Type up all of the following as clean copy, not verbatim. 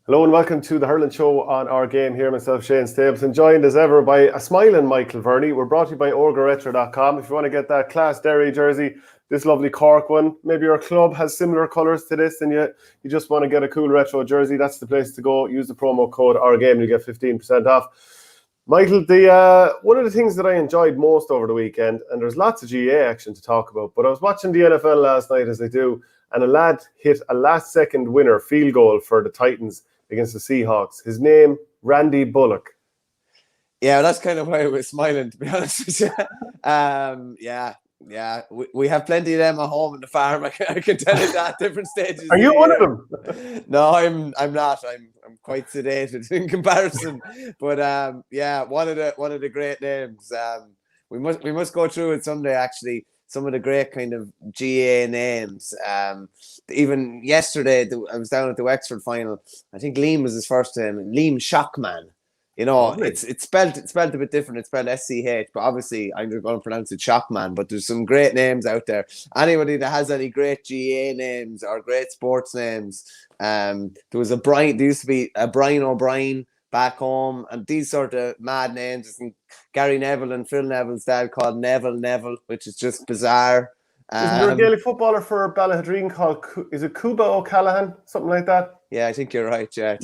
Hello and welcome to the Hurling Show on OurGame. Here myself, Shane Stapleton, joined as ever by a smiling Michael Verney. We're brought to you by orgaretro.com. If you want to get that Class Derry jersey, this lovely Cork one, maybe your club has similar colours to this and you just want to get a cool retro jersey, that's the place to go. Use the promo code OurGame and you get 15% off. Michael, one of the things that I enjoyed most over the weekend, and there's lots of GA action to talk about, but I was watching the NFL last night as they do, and a lad hit a last-second winner field goal for the Titans against the Seahawks. His name, Randy Bullock. Yeah, that's kind of why I was smiling, to be honest with you. We have plenty of them at home in the farm. I can tell you that, different stages. Are you one of them? No, I'm not. I'm quite sedated in comparison. But one of the great names. We must go through it someday, actually. Some of the great kind of GA names. Even yesterday, I was down at the Wexford final. I think Liam was his first name. Liam Shockman. You know, it's spelled a bit different. It's spelled SCH, but obviously I'm going to pronounce it Shockman. But there's some great names out there. Anybody that has any great GA names or great sports names. There used to be a Brian O'Brien back home, and these sort of mad names. Gary Neville and Phil Neville's dad called Neville, which is just bizarre. Isn't there a Gaelic footballer for Ballahadreen called, is it Cuba O'Callaghan? Something like that? Yeah, I think you're right. Yeah.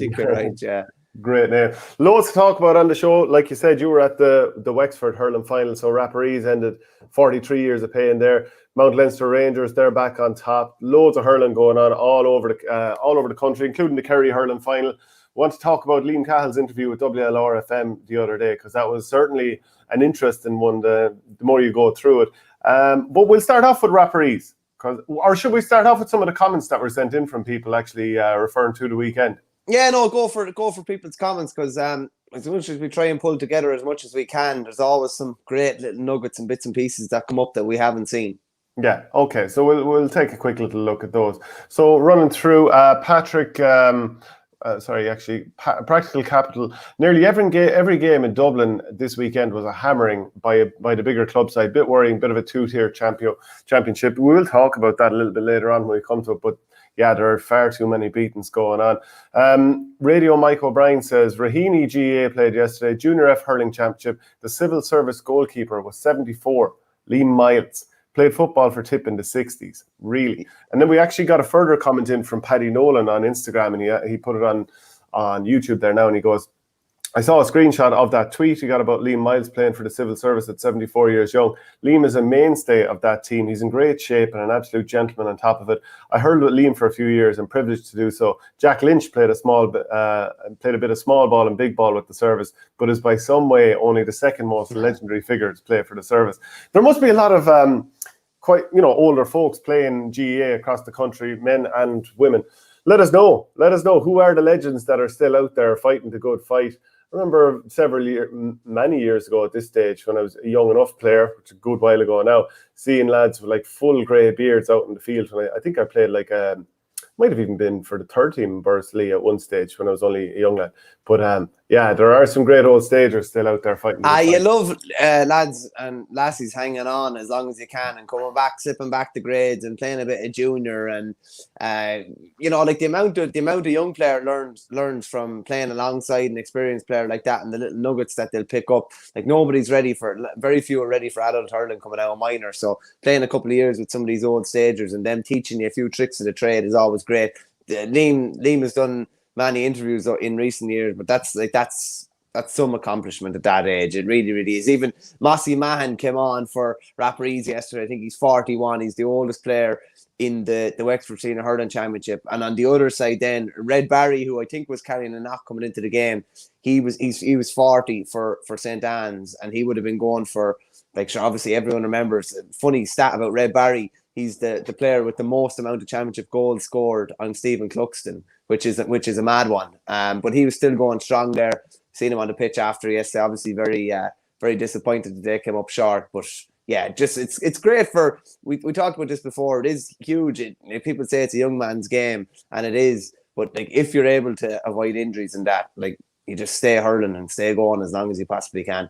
Great name. Loads to talk about on the show. Like you said, you were at the Wexford hurling final, so Rapparees ended 43 years of pain there. Mount Leinster Rangers, they're back on top. Loads of hurling going on all over the country, including the Kerry hurling final. I want to talk about Liam Cahill's interview with WLR-FM the other day, because that was certainly an interesting one, the more you go through it. But we'll start off with Rapparees, or should we start off with some of the comments that were sent in from people actually referring to the weekend? Yeah, no, go for people's comments, because as much as we try and pull together as much as we can, there's always some great little nuggets and bits and pieces that come up that we haven't seen. Yeah, okay, so we'll take a quick little look at those. So running through, Patrick... Practical Capital. Nearly every game in Dublin this weekend was a hammering by the bigger club side. Bit worrying, bit of a two-tier championship. We will talk about that a little bit later on when we come to it, but yeah, there are far too many beatings going on. Radio Mike O'Brien says, Raheny GA played yesterday, Junior F Hurling Championship. The civil service goalkeeper was 74, Liam Miles. Played football for Tip in the 60s, really. And then we actually got a further comment in from Paddy Nolan on Instagram, and he put it on YouTube there now, and he goes, I saw a screenshot of that tweet he got about Liam Miles playing for the civil service at 74 years young. Liam is a mainstay of that team. He's in great shape and an absolute gentleman on top of it. I hurled with Liam for a few years and privileged to do so. Jack Lynch played a bit of small ball and big ball with the service, but is by some way only the second most legendary figure to play for the service. There must be a lot of older folks playing GEA across the country, men and women. Let us know who are the legends that are still out there fighting the good fight. I remember many years ago at this stage, when I was a young enough player, which is a good while ago now, seeing lads with like full grey beards out in the field. And I think I played might have even been for the third team in Bursley at one stage when I was only a young lad. But there are some great old stagers still out there fighting. You love lads and lassies hanging on as long as you can and coming back, slipping back the grades and playing a bit of junior, and like the amount of young player learns from playing alongside an experienced player like that, and the little nuggets that they'll pick up. Like very few are ready for adult hurling coming out of minor. So playing a couple of years with some of these old stagers and them teaching you a few tricks of the trade is always great. Liam has done many interviews in recent years, but that's some accomplishment at that age. It really, really is. Even Mossy Mahan came on for Rapparees yesterday. I think he's 41. He's the oldest player in the Wexford Senior Hurling Championship. And on the other side then, Red Barry, who I think was carrying a knock coming into the game, he was 40 for St. Anne's, and he would have been going for, obviously everyone remembers, funny stat about Red Barry, he's the player with the most amount of championship goals scored on Stephen Cluxton, which is a mad one. But he was still going strong there. Seen him on the pitch after yesterday. Obviously, very very disappointed that they came up short. But yeah, just it's great for. We talked about this before. It is huge. People say it's a young man's game, and it is. But if you're able to avoid injuries and that, you just stay hurling and stay going as long as you possibly can.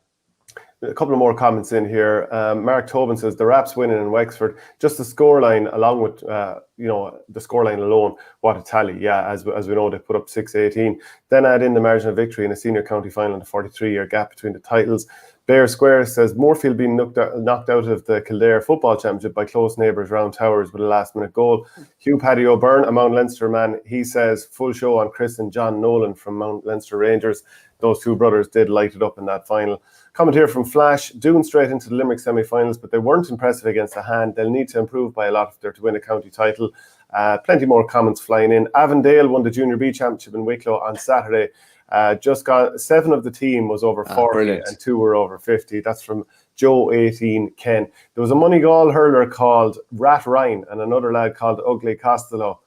A couple of more comments in here. Mark Tobin says the Raps winning in Wexford. Just the scoreline, along with the scoreline alone, what a tally! Yeah, as we know, they put up 6-18. Then add in the margin of victory in a senior county final, and a 43-year gap between the titles. Bear Square says Moorfield being knocked out of the Kildare Football Championship by close neighbours Round Towers with a last-minute goal. Hugh Paddy O'Byrne, a Mount Leinster man, he says full show on Chris and John Nolan from Mount Leinster Rangers. Those two brothers did light it up in that final. Comment here from Flash, Doon straight into the Limerick semi-finals, but they weren't impressive against a hand. They'll need to improve by a lot if they're to win a county title. Plenty more comments flying in. Avondale won the Junior B Championship in Wicklow on Saturday. Just got 7 of the team was over 40 brilliant. and 2 were over 50. That's from Joe 18 Ken. There was a Moneygall hurler called Rat Ryan and another lad called Ugly Costello.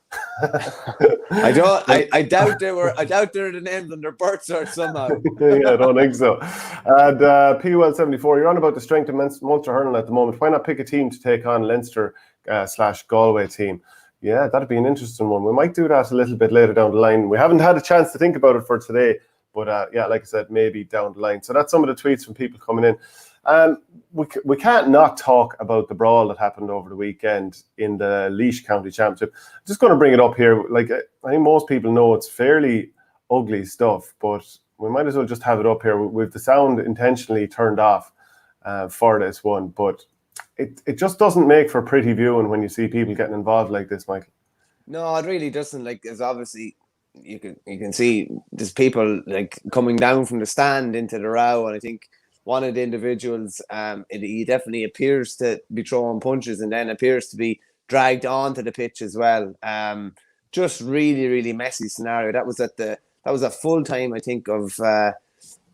I doubt they were the names on their birth cert somehow. Yeah, I don't think so. And PUL 74, you're on about the strength of Munster hurling at the moment. Why not pick a team to take on Leinster / Galway team? Yeah, that'd be an interesting one. We might do that a little bit later down the line. We haven't had a chance to think about it for today, but yeah, like I said, maybe down the line. So that's some of the tweets from people coming in. We can't not talk about the brawl that happened over the weekend in the Laois County Championship. I'm just going to bring it up here. Like, I think most people know it's fairly ugly stuff, but we might as well just have it up here. With the sound intentionally turned off for this one, but it just doesn't make for pretty viewing when you see people getting involved like this, Michael. No, it really doesn't. Like, as obviously you can see there's people like coming down from the stand into the row, and I think one of the individuals, he definitely appears to be throwing punches and then appears to be dragged onto the pitch as well. Just really, really messy scenario. That was at full time, I think, of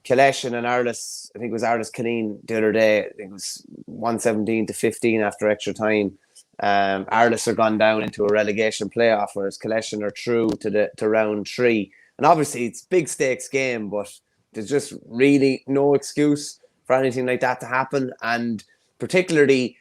Kalesh and Arliss. I think it was Arliss Killeen the other day. I think it was 117-15 after extra time. Arliss are gone down into a relegation playoff, whereas Kalesh are through to round 3. And obviously it's big stakes game, but there's just really no excuse for anything like that to happen. And particularly,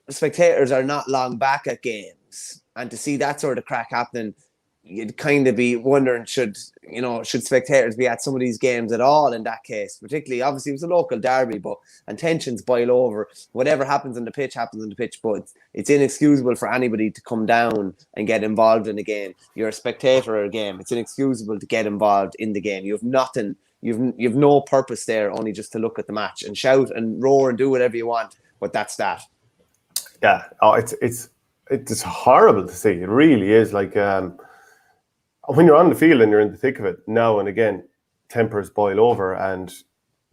spectators are not long back at games. And to see that sort of crack happening, you'd kind of be wondering, should spectators be at some of these games at all in that case? Particularly, obviously, it was a local derby, and tensions boil over. Whatever happens on the pitch happens on the pitch, but it's inexcusable for anybody to come down and get involved in a game. You're a spectator of a game. It's inexcusable to get involved in the game. You have nothing. You've no purpose there, only just to look at the match and shout and roar and do whatever you want. But that's that. Yeah, it's horrible to see. It really is. Like when you're on the field and you're in the thick of it, now and again, tempers boil over and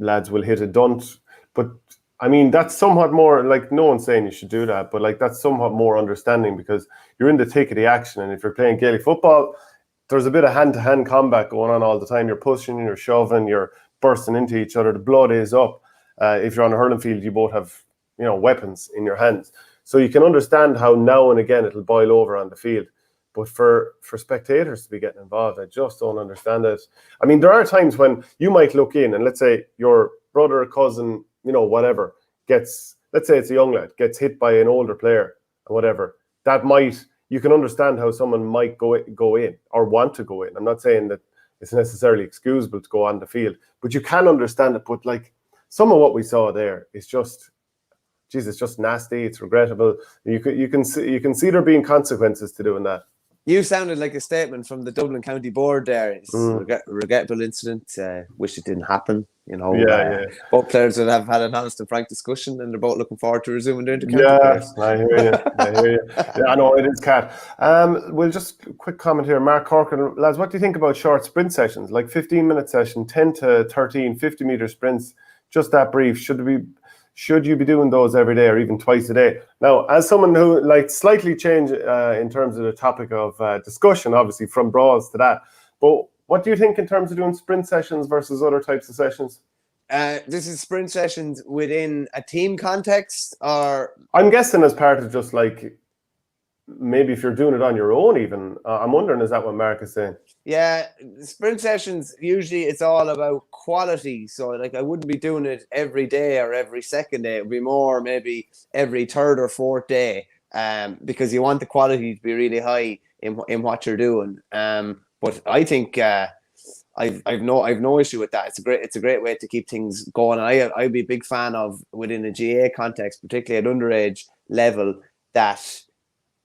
lads will hit a dunt. But I mean, that's somewhat more, like, no one's saying you should do that, but like that's somewhat more understanding because you're in the thick of the action. And if you're playing Gaelic football, there's a bit of hand-to-hand combat going on all the time. You're pushing, you're shoving, you're bursting into each other. The blood is up. If you're on a hurling field, you both have, weapons in your hands. So you can understand how now and again it'll boil over on the field. But for spectators to be getting involved, I just don't understand it. I mean, there are times when you might look in and let's say your brother, cousin, whatever, let's say it's a young lad, gets hit by an older player or whatever. You can understand how someone might go in or want to go in. I'm not saying that it's necessarily excusable to go on the field, but you can understand it. But like some of what we saw there is just, it's just nasty. It's regrettable. You can see there being consequences to doing that. You sounded like a statement from the Dublin County Board there. It's a regrettable incident. Wish it didn't happen. Both players would have had an honest and frank discussion, and they're both looking forward to resuming their intercounty players. I hear you. Yeah, I know it is, Kat. We'll just quick comment here. Mark Corkin, lads, what do you think about short sprint sessions, like 15-minute session, 10 to 13, 50-meter sprints, just that brief? Should you be doing those every day or even twice a day? Now, as someone who slightly change in terms of the topic of discussion, obviously from brawls to that, but what do you think in terms of doing sprint sessions versus other types of sessions? This is sprint sessions within a team context, or I'm guessing as part of just maybe if you're doing it on your own even. I'm wondering, is that what Mark is saying? Yeah, sprint sessions, usually it's all about quality. So I wouldn't be doing it every day or every second day. It would be more maybe every third or fourth day, because you want the quality to be really high in what you're doing. But I think I've no issue with that. It's a great way to keep things going. I'd be a big fan of, within a GA context, particularly at underage level, that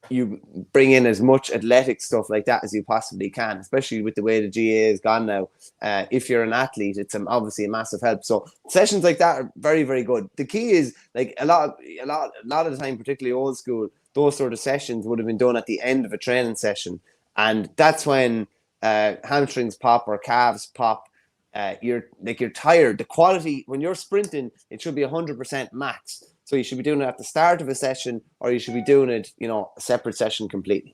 you bring in as much athletic stuff like that as you possibly can, especially with the way the GA has gone now. If you're an athlete, it's obviously a massive help. So sessions like that are very, very good. The key is, like, a lot of the time, particularly old school, those sort of sessions would have been done at the end of a training session, and that's when hamstrings pop or calves pop. You're tired. The quality when you're sprinting, it should be 100% max. So you should be doing it at the start of a session, or you should be doing it, a separate session completely.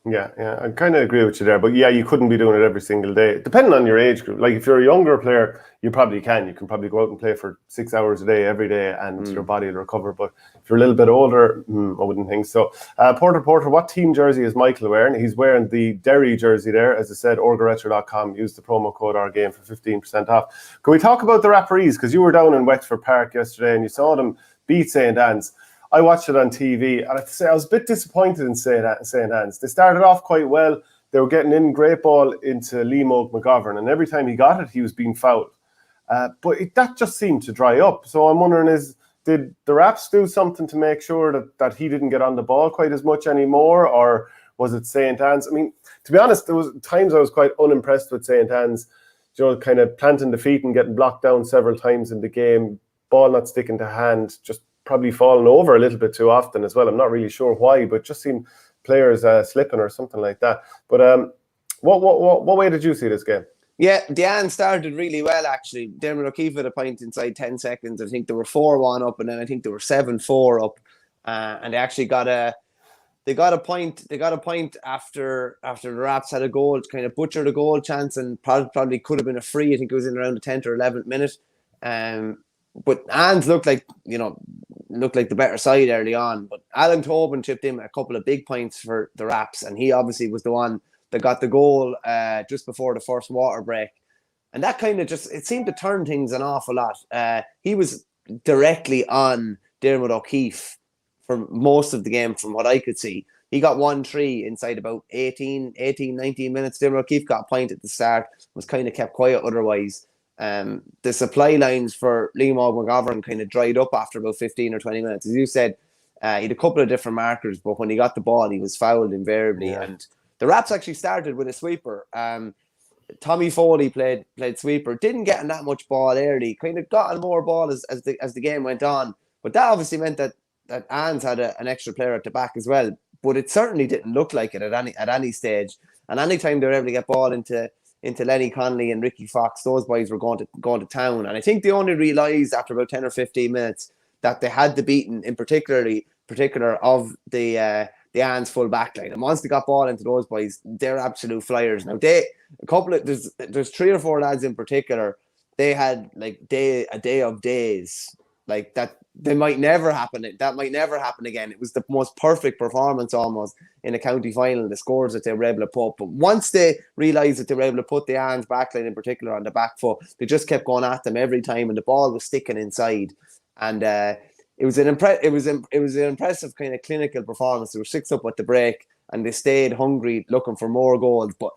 Yeah, I kind of agree with you there. But yeah, you couldn't be doing it every single day, depending on your age group. Like, if you're a younger player, you probably can. You can probably go out and play for 6 hours a day every day, and your body will recover. But if you're a little bit older, I wouldn't think so. Porter, what team jersey is Michael wearing? He's wearing the Derry jersey there. As I said, orgaretro.com. Use the promo code OurGame for 15% off. Can we talk about the referees? Because you were down in Wexford Park yesterday, and you saw them beat St. Anne's. I watched it on TV, and I have to say I was a bit disappointed in St. Anne's. They started off quite well. They were getting in great ball into Liam McGovern, and every time he got it, he was being fouled. But that just seemed to dry up. So I'm wondering, did the refs do something to make sure that he didn't get on the ball quite as much anymore, or was it St. Anne's? I mean, to be honest, there was times I was quite unimpressed with St. Anne's, kind of planting the feet and getting blocked down several times in the game, ball not sticking to hand, just probably falling over a little bit too often as well. I'm not really sure why, but just seen players slipping or something like that. But what way did you see this game? Yeah, Diane started really well, actually. Dermot O'Keefe had a point inside 10 seconds. I think they were 4-1 up, and then I think they were 7-4 up. And they actually got a point. They got a point after the Raps had a goal, to kind of butchered a goal chance, and probably could have been a free. I think it was in around the 10th or 11th minute. But Anne's looked like the better side early on. But Alan Tobin chipped in a couple of big points for the Raps, and he obviously was the one that got the goal just before the first water break. And that kind of it seemed to turn things an awful lot. He was directly on Dermot O'Keefe for most of the game, from what I could see. He got 1-3 inside about 19 minutes. Dermot O'Keefe got a point at the start, was kind of kept quiet otherwise. The supply lines for Liam McGovern kind of dried up after about 15 or 20 minutes. As you said, he had a couple of different markers, but when he got the ball, he was fouled invariably. Yeah. And the Raps actually started with a sweeper. Tommy Foley played sweeper. Didn't get in that much ball early. Kind of got on more ball as the game went on. But that obviously meant that Anne's had an extra player at the back as well. But it certainly didn't look like it at any stage. And anytime they were able to get ball into Lenny Connolly and Ricky Fox, those boys were going to town. And I think they only realised after about 10 or 15 minutes that they had the beaten, in particular of the Anne's full back line. And once they got ball into those boys, they're absolute flyers. Now there's 3 or 4 lads in particular. They had like a day of days, like that. That might never happen again. It was the most perfect performance almost in a county final, the scores that they were able to put. But once they realised that they were able to put the Anne's backline in particular on the back foot, they just kept going at them every time, and the ball was sticking inside. And it was an impressive kind of clinical performance. They were 6 up at the break, and they stayed hungry, looking for more goals. But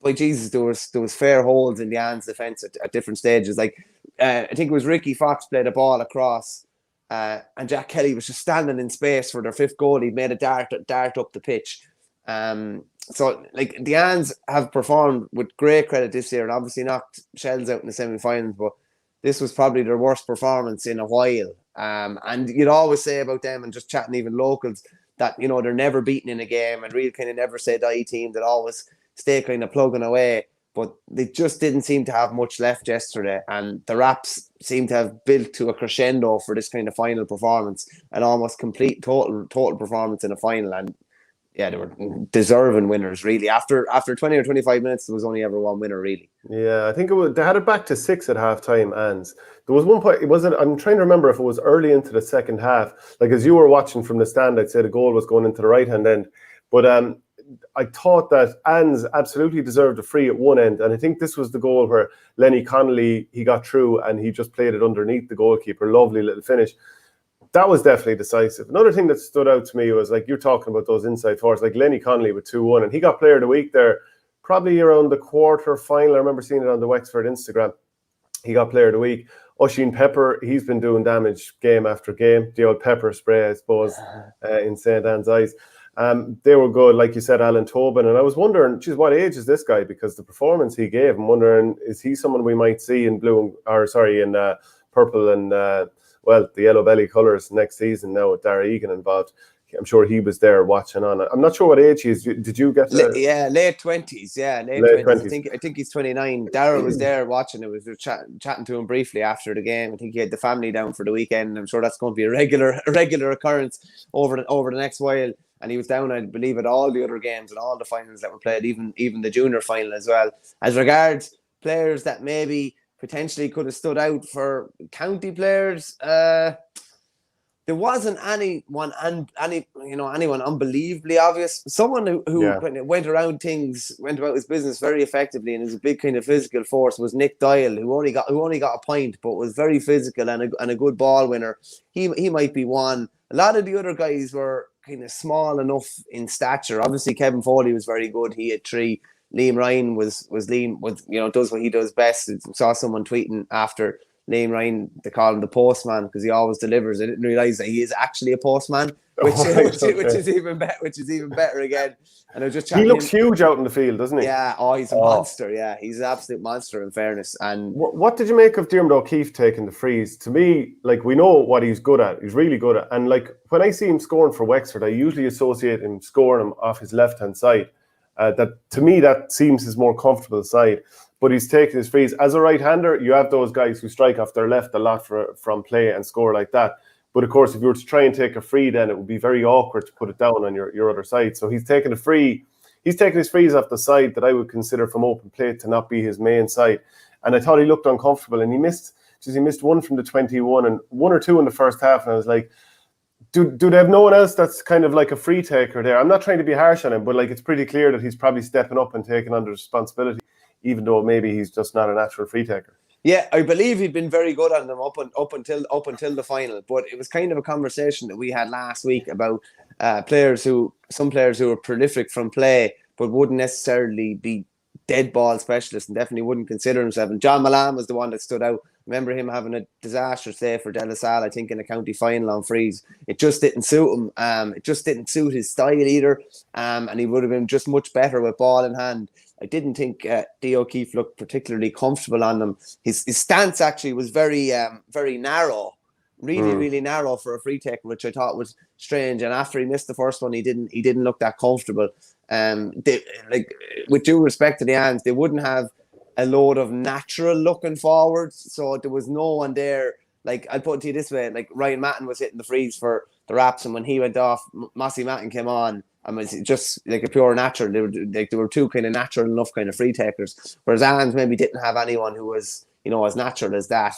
by Jesus, there was fair holes in the Anne's defence at different stages. Like I think it was Ricky Fox played a ball across. And Jack Kelly was just standing in space for their 5th goal. He made a dart up the pitch. So like the Annes have performed with great credit this year, and obviously knocked Shells out in the semi-finals, but this was probably their worst performance in a while. And you'd always say about them, and just chatting even locals, that they're never beaten in a game, and really kind of never say die team that always stay kind of plugging away. But they just didn't seem to have much left yesterday. And the Raps seem to have built to a crescendo for this kind of final performance, an almost complete total performance in a final. And yeah, they were deserving winners, really. After 20 or 25 minutes, there was only ever one winner, really. Yeah, I think they had it back to 6 at half time. And there was one point, I'm trying to remember if it was early into the second half. Like, as you were watching from the stand, I'd say the goal was going into the right-hand end. But I thought that Anne's absolutely deserved a free at one end, and I think this was the goal where Lenny Connolly, he got through and he just played it underneath the goalkeeper. Lovely little finish. That was definitely decisive. Another thing that stood out to me was, like, you're talking about those inside forwards, like Lenny Connolly with 2-1, and he got player of the week there probably around the quarter final. I remember seeing it on the Wexford Instagram. He got Player of the Week. Oisín Pepper, he's been doing damage game after game. The old pepper spray, I suppose, in St. Anne's Eyes. They were good, like you said, Alan Tobin. And I was wondering, geez, what age is this guy? Because the performance he gave, I'm wondering, is he someone we might see in in purple and, the yellow belly colours next season now with Dara Egan involved? I'm sure he was there watching on it. I'm not sure what age he is. Did you get late 20s? Yeah, late 20s. I think he's 29. Dara was there watching it. We were chatting to him briefly after the game. I think he had the family down for the weekend. I'm sure that's going to be a regular occurrence over the next while. And he was down, I believe, at all the other games and all the finals that were played, even the junior final as well. As regards players that maybe potentially could have stood out for county players, there wasn't anyone unbelievably obvious. Someone who went about his business very effectively and is a big kind of physical force was Nick Doyle, who only got a point, but was very physical and a good ball winner. He might be one. A lot of the other guys were kind of small enough in stature. Obviously, Kevin Foley was very good. He had 3. Liam Ryan was Liam does what he does best. I saw someone tweeting after Liam Ryan, they call him the postman because he always delivers. I didn't realise that he is actually a postman, which is even better again. And I was just he looks huge out in the field, doesn't he? Yeah, he's a monster. Yeah, he's an absolute monster in fairness. And what did you make of Diarmuid O'Keefe taking the frees? To me, like, we know what he's good at. He's really good at. And like, when I see him scoring for Wexford, I usually associate him scoring him off his left-hand side. That to me, that seems his more comfortable side. But he's taking his frees. As a right-hander, you have those guys who strike off their left a lot from play and score like that. But of course, if you were to try and take a free, then it would be very awkward to put it down on your other side. So he's taking a free. He's taking his frees off the side that I would consider from open play to not be his main side. And I thought he looked uncomfortable. And he missed one from the 21 and 1 or 2 in the first half. And I was like, do they have no one else that's kind of like a free taker there? I'm not trying to be harsh on him, but like, it's pretty clear that he's probably stepping up and taking on the responsibility, even though maybe he's just not a natural free taker. Yeah, I believe he'd been very good on them up until the final. But it was kind of a conversation that we had last week about some players who are prolific from play, but wouldn't necessarily be dead ball specialists and definitely wouldn't consider himself. And John Milan was the one that stood out. Remember him having a disastrous day for De La Salle, I think, in a county final on frees. It just didn't suit him. It just didn't suit his style either. And he would have been just much better with ball in hand. I didn't think D. O'Keefe looked particularly comfortable on them. His stance actually was very narrow, really narrow for a free taker, which I thought was strange. And after he missed the first one, he didn't look that comfortable. With due respect to the Anns, they wouldn't have a load of natural looking forwards, so there was no one there. Like, I'll put it to you this way: like, Ryan Matton was hitting the frees for the Raps, and when he went off, Mossy Matton came on. I mean, it's just like a pure natural. They were 2 kind of natural enough kind of free takers, whereas Anns maybe didn't have anyone who was, as natural as that.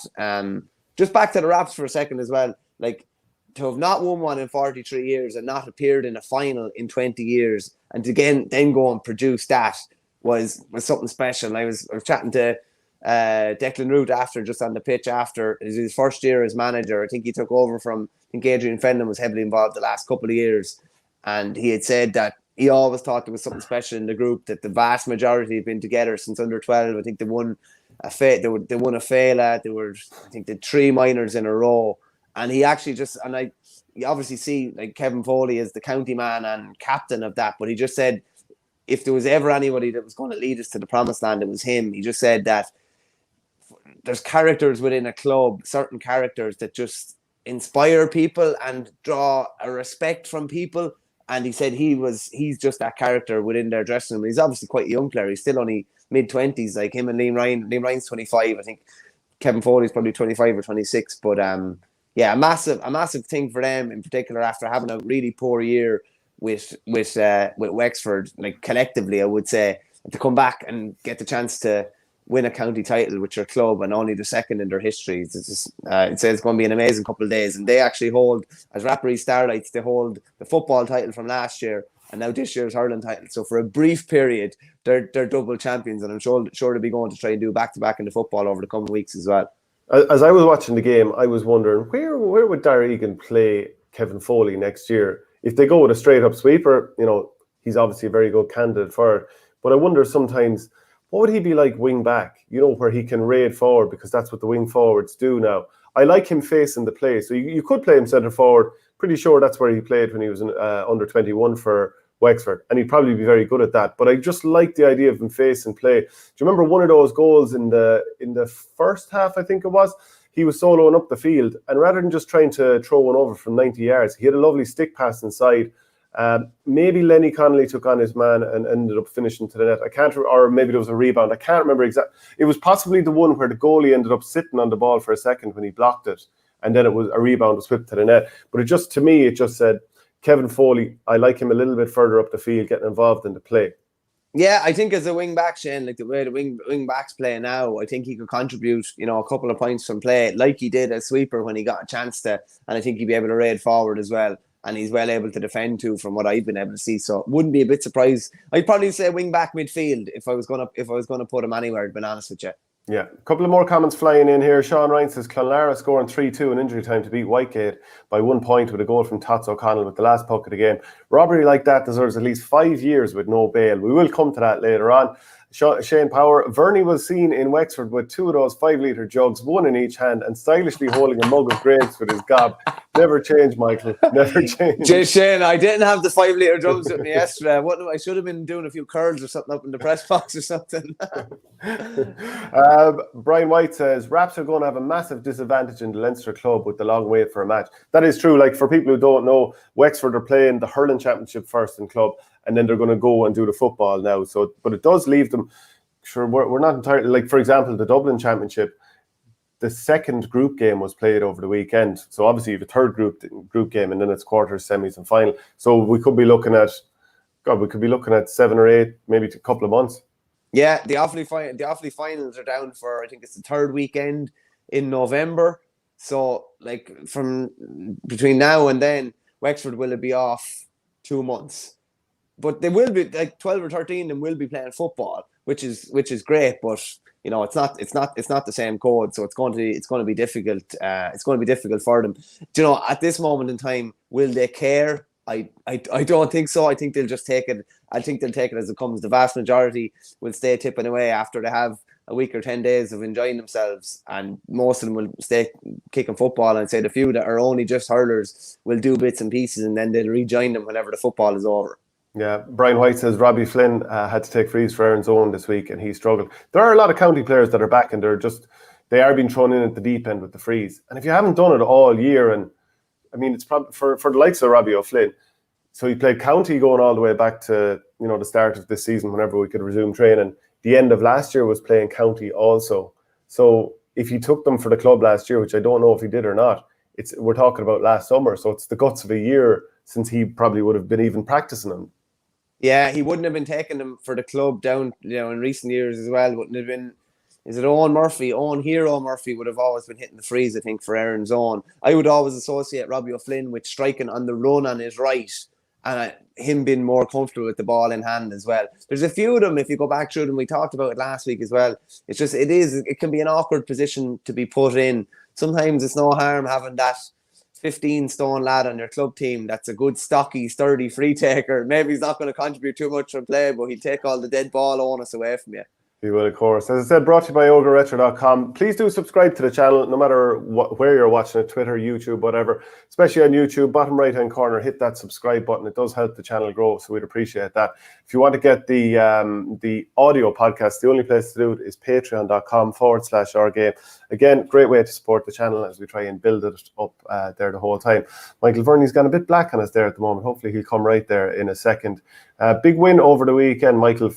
Just back to the Raps for a second as well. Like, to have not won one in 43 years and not appeared in a final in 20 years, and to then go and produce that was something special. I was chatting to Declan Root after, just on the pitch after. It was his first year as manager. I think he took over from, Adrian Fenton was heavily involved the last couple of years. And he had said that he always thought there was something special in the group, that the vast majority had been together since under 12. I think they won a Fela. They were, I think, the 3 minors in a row. And he actually you obviously see, like, Kevin Foley as the county man and captain of that, but he just said, if there was ever anybody that was going to lead us to the promised land, it was him. He just said that there's characters within a club, certain characters that just inspire people and draw a respect from people. And he said he's just that character within their dressing room. He's obviously quite a young player. He's still only mid-20s, like him and Liam Ryan. Liam Ryan's 25. I think Kevin Foley's probably 25 or 26. But a massive thing for them in particular after having a really poor year with Wexford, like, collectively, I would say, to come back and get the chance to win a county title with your club, and only the second in their history. It says it's going to be an amazing couple of days. And they actually hold, as Rapparee Starlights, they hold the football title from last year and now this year's hurling title. So for a brief period, they're double champions, and I'm sure they'll be going to try and do back-to-back in the football over the coming weeks as well. As I was watching the game, I was wondering, where would Dara Egan play Kevin Foley next year? If they go with a straight-up sweeper, he's obviously a very good candidate for it. But I wonder sometimes, what would he be like wing back? You know, where he can raid forward, because that's what the wing forwards do now. I like him facing the play. So you could play him centre forward. Pretty sure that's where he played when he was under 21 for Wexford, and he'd probably be very good at that. But I just like the idea of him facing play. Do you remember one of those goals in the first half, I think it was? He was soloing up the field, and rather than just trying to throw one over from 90 yards, he had a lovely stick pass inside. Maybe Lenny Connolly took on his man and ended up finishing to the net. Or maybe there was a rebound. I can't remember exactly. It was possibly the one where the goalie ended up sitting on the ball for a second when he blocked it, and then it was a rebound was whipped to the net. But it just said, Kevin Foley, I like him a little bit further up the field, getting involved in the play. Yeah, I think as a wing back, Shane, like the way the wing backs play now, I think he could contribute, a couple of points from play, like he did as sweeper when he got a chance to, and I think he'd be able to raid forward as well. And he's well able to defend too, from what I've been able to see. So wouldn't be a bit surprised. I'd probably say wing back midfield if I was gonna put him anywhere, to be honest with you. Yeah, a couple of more comments flying in here. Sean Ryan says Clonlara scoring 3-2 in injury time to beat Whitegate by 1 point with a goal from Tots O'Connell with the last puck of the game. Robbery like that deserves at least 5 years with no bail. We will come to that later on. Shane Power, Verney was seen in Wexford with 2 of those 5-litre jugs, one in each hand, and stylishly holding a mug of grapes with his gob. Never change, Michael. Never change. Shane, I didn't have the 5-litre jugs with me yesterday. I should have been doing a few curls or something up in the press box or something. Brian White says Raps are going to have a massive disadvantage in the Leinster club with the long wait for a match. That is true. Like, for people who don't know, Wexford are playing the hurling championship first in club, and then they're going to go and do the football now. So, but it does leave them. Sure, we're not entirely, like, for example, the Dublin championship, the second group game was played over the weekend. So obviously you have a third group game, and then it's quarters, semis, and final. So we could be looking at 7 or 8, maybe a couple of months. Yeah, the Offaly finals are down for, I think it's the third weekend in November. So, like, from between now and then, Wexford will be off 2 months. But they will be, like, 12 or 13 of them will be playing football, which is great. But it's not the same code, so it's going to be difficult. It's going to be difficult for them. At this moment in time, will they care? I don't think so. I think they'll just take it. I think they'll take it as it comes. The vast majority will stay tipping away after they have a week or 10 days of enjoying themselves, and most of them will stay kicking football. And I'd say the few that are only just hurlers will do bits and pieces, and then they'll rejoin them whenever the football is over. Yeah, Brian White says Robbie Flynn had to take frees for Aaron's Own this week, and he struggled. There are a lot of county players that are back, and they are being thrown in at the deep end with the frees. And if you haven't done it all year, and I mean, it's probably for the likes of Robbie O'Flynn. So he played county going all the way back to the start of this season, whenever we could resume training. The end of last year was playing county also. So if he took them for the club last year, which I don't know if he did or not, we're talking about last summer. So it's the guts of a year since he probably would have been even practicing them. Yeah, he wouldn't have been taking them for the club down, in recent years as well. Wouldn't have been. Is it Owen Murphy? Owen Hero Murphy would have always been hitting the frees, I think, for Aaron's Own. I would always associate Robbie O'Flynn with striking on the run on his right, and him being more comfortable with the ball in hand as well. There's a few of them, if you go back through them, we talked about it last week as well. It can be an awkward position to be put in. Sometimes it's no harm having that 15-stone lad on your club team that's a good, stocky, sturdy free taker. Maybe he's not going to contribute too much from play, but he'd take all the dead ball onus away from you. He will, of course. As I said, brought to you by ogreretro.com. Please do subscribe to the channel, no matter where you're watching it, Twitter, YouTube, whatever. Especially on YouTube, bottom right-hand corner, hit that subscribe button. It does help the channel grow, so we'd appreciate that. If you want to get the audio podcast, the only place to do it is patreon.com/OurGame. Again, great way to support the channel as we try and build it up there the whole time. Michael Verney's got a bit black on us there at the moment. Hopefully he'll come right there in a second. Big win over the weekend, Michael,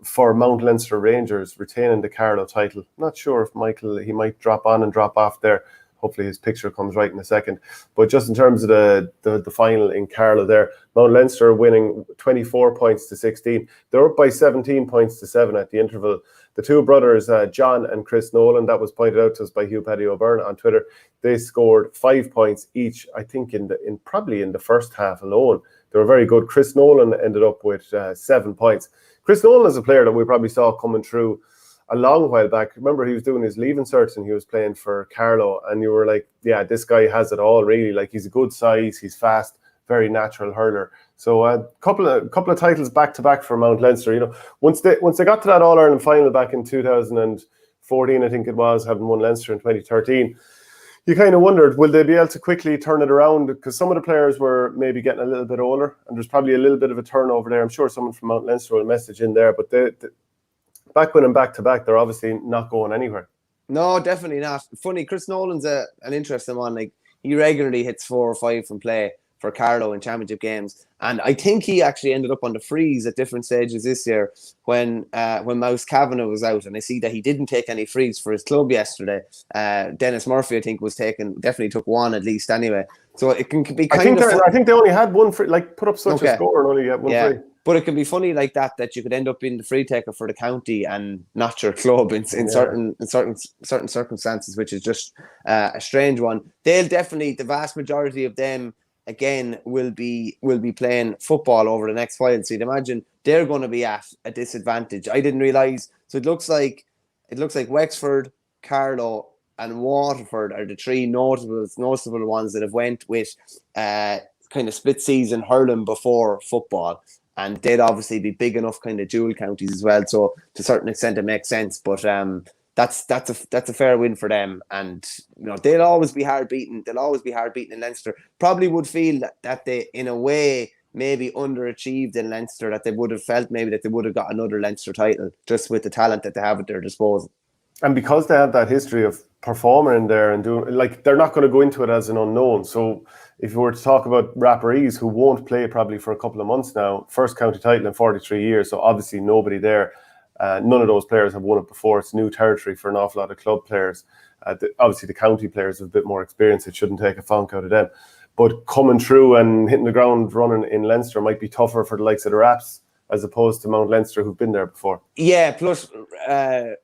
for Mount Leinster Rangers, retaining the Carlow title. Not sure if Michael, he might drop on and drop off there. Hopefully his picture comes right in a second. But just in terms of the final in Carlow there, Mount Leinster winning 24 points to 16. They're up by 17 points to 7 at the interval. The two brothers, John and Chris Nolan, that was pointed out to us by Hugh Paddy O'Byrne on Twitter. They scored 5 points each, I think, probably in the first half alone. They were very good. Chris Nolan ended up with 7 points. Chris Nolan is a player that we probably saw coming through a long while back. Remember, he was doing his leaving certs and he was playing for Carlow, and you were like, yeah, this guy has it all, really. Like, he's a good size, he's fast, very natural hurler. So a couple of titles back to back for Mount Leinster. You know, once they got to that All Ireland final back in 2014, I think it was, having won Leinster in 2013. You kind of wondered, will they be able to quickly turn it around? Because some of the players were maybe getting a little bit older, and there's probably a little bit of a turnover there. I'm sure someone from Mount Leinster will message in there, but they back winning back to back, they're obviously not going anywhere. No, definitely not. Funny, Chris Nolan's an interesting one. Like, he regularly hits 4 or 5 from play for Carlow in championship games, and I think he actually ended up on the freeze at different stages this year when Mouse Kavanagh was out, and I see that he didn't take any frees for his club yesterday. Dennis Murphy, I think, definitely took one at least anyway. So it can be I think they only had one free, like put up such a score and only get one free. But it can be funny like that you could end up being the free taker for the county and not your club in certain circumstances, which is just a strange one. They'll definitely, the vast majority of them, again, will be playing football over the next while. So you'd imagine they're going to be at a disadvantage. I didn't realise. So it looks like Wexford, Carlow, and Waterford are the 3 notable ones that have went with kind of split season hurling before football. And they'd obviously be big enough kind of dual counties as well. So to a certain extent, it makes sense. But that's a fair win for them. And you know, they'll always be hard beaten. They'll always be hard beaten in Leinster. Probably would feel that they, in a way, maybe underachieved in Leinster, that they would have felt maybe that they would have got another Leinster title just with the talent that they have at their disposal. And because they have that history of performing in there and doing, like, they're not going to go into it as an unknown. So if you were to talk about Rapparees, who won't play probably for a couple of months now, first county title in 43 years, so obviously nobody there. None of those players have won it before. It's new territory for an awful lot of club players. Obviously the county players have a bit more experience. It shouldn't take a funk out of them. But coming through and hitting the ground running in Leinster might be tougher for the likes of the Raps as opposed to Mount Leinster, who've been there before. Yeah, plus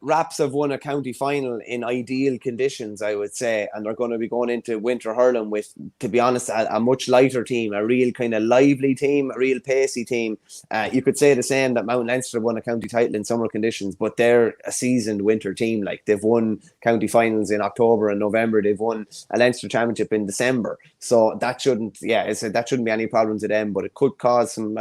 Raps have won a county final in ideal conditions, I would say, and they're going to be going into winter hurling with, to be honest, a much lighter team, a real kind of lively team, a real pacey team. You could say the same that Mount Leinster won a county title in summer conditions, but they're a seasoned winter team. Like, they've won county finals in October and November. They've won a Leinster championship in December. So that shouldn't be any problem to them, but it could cause some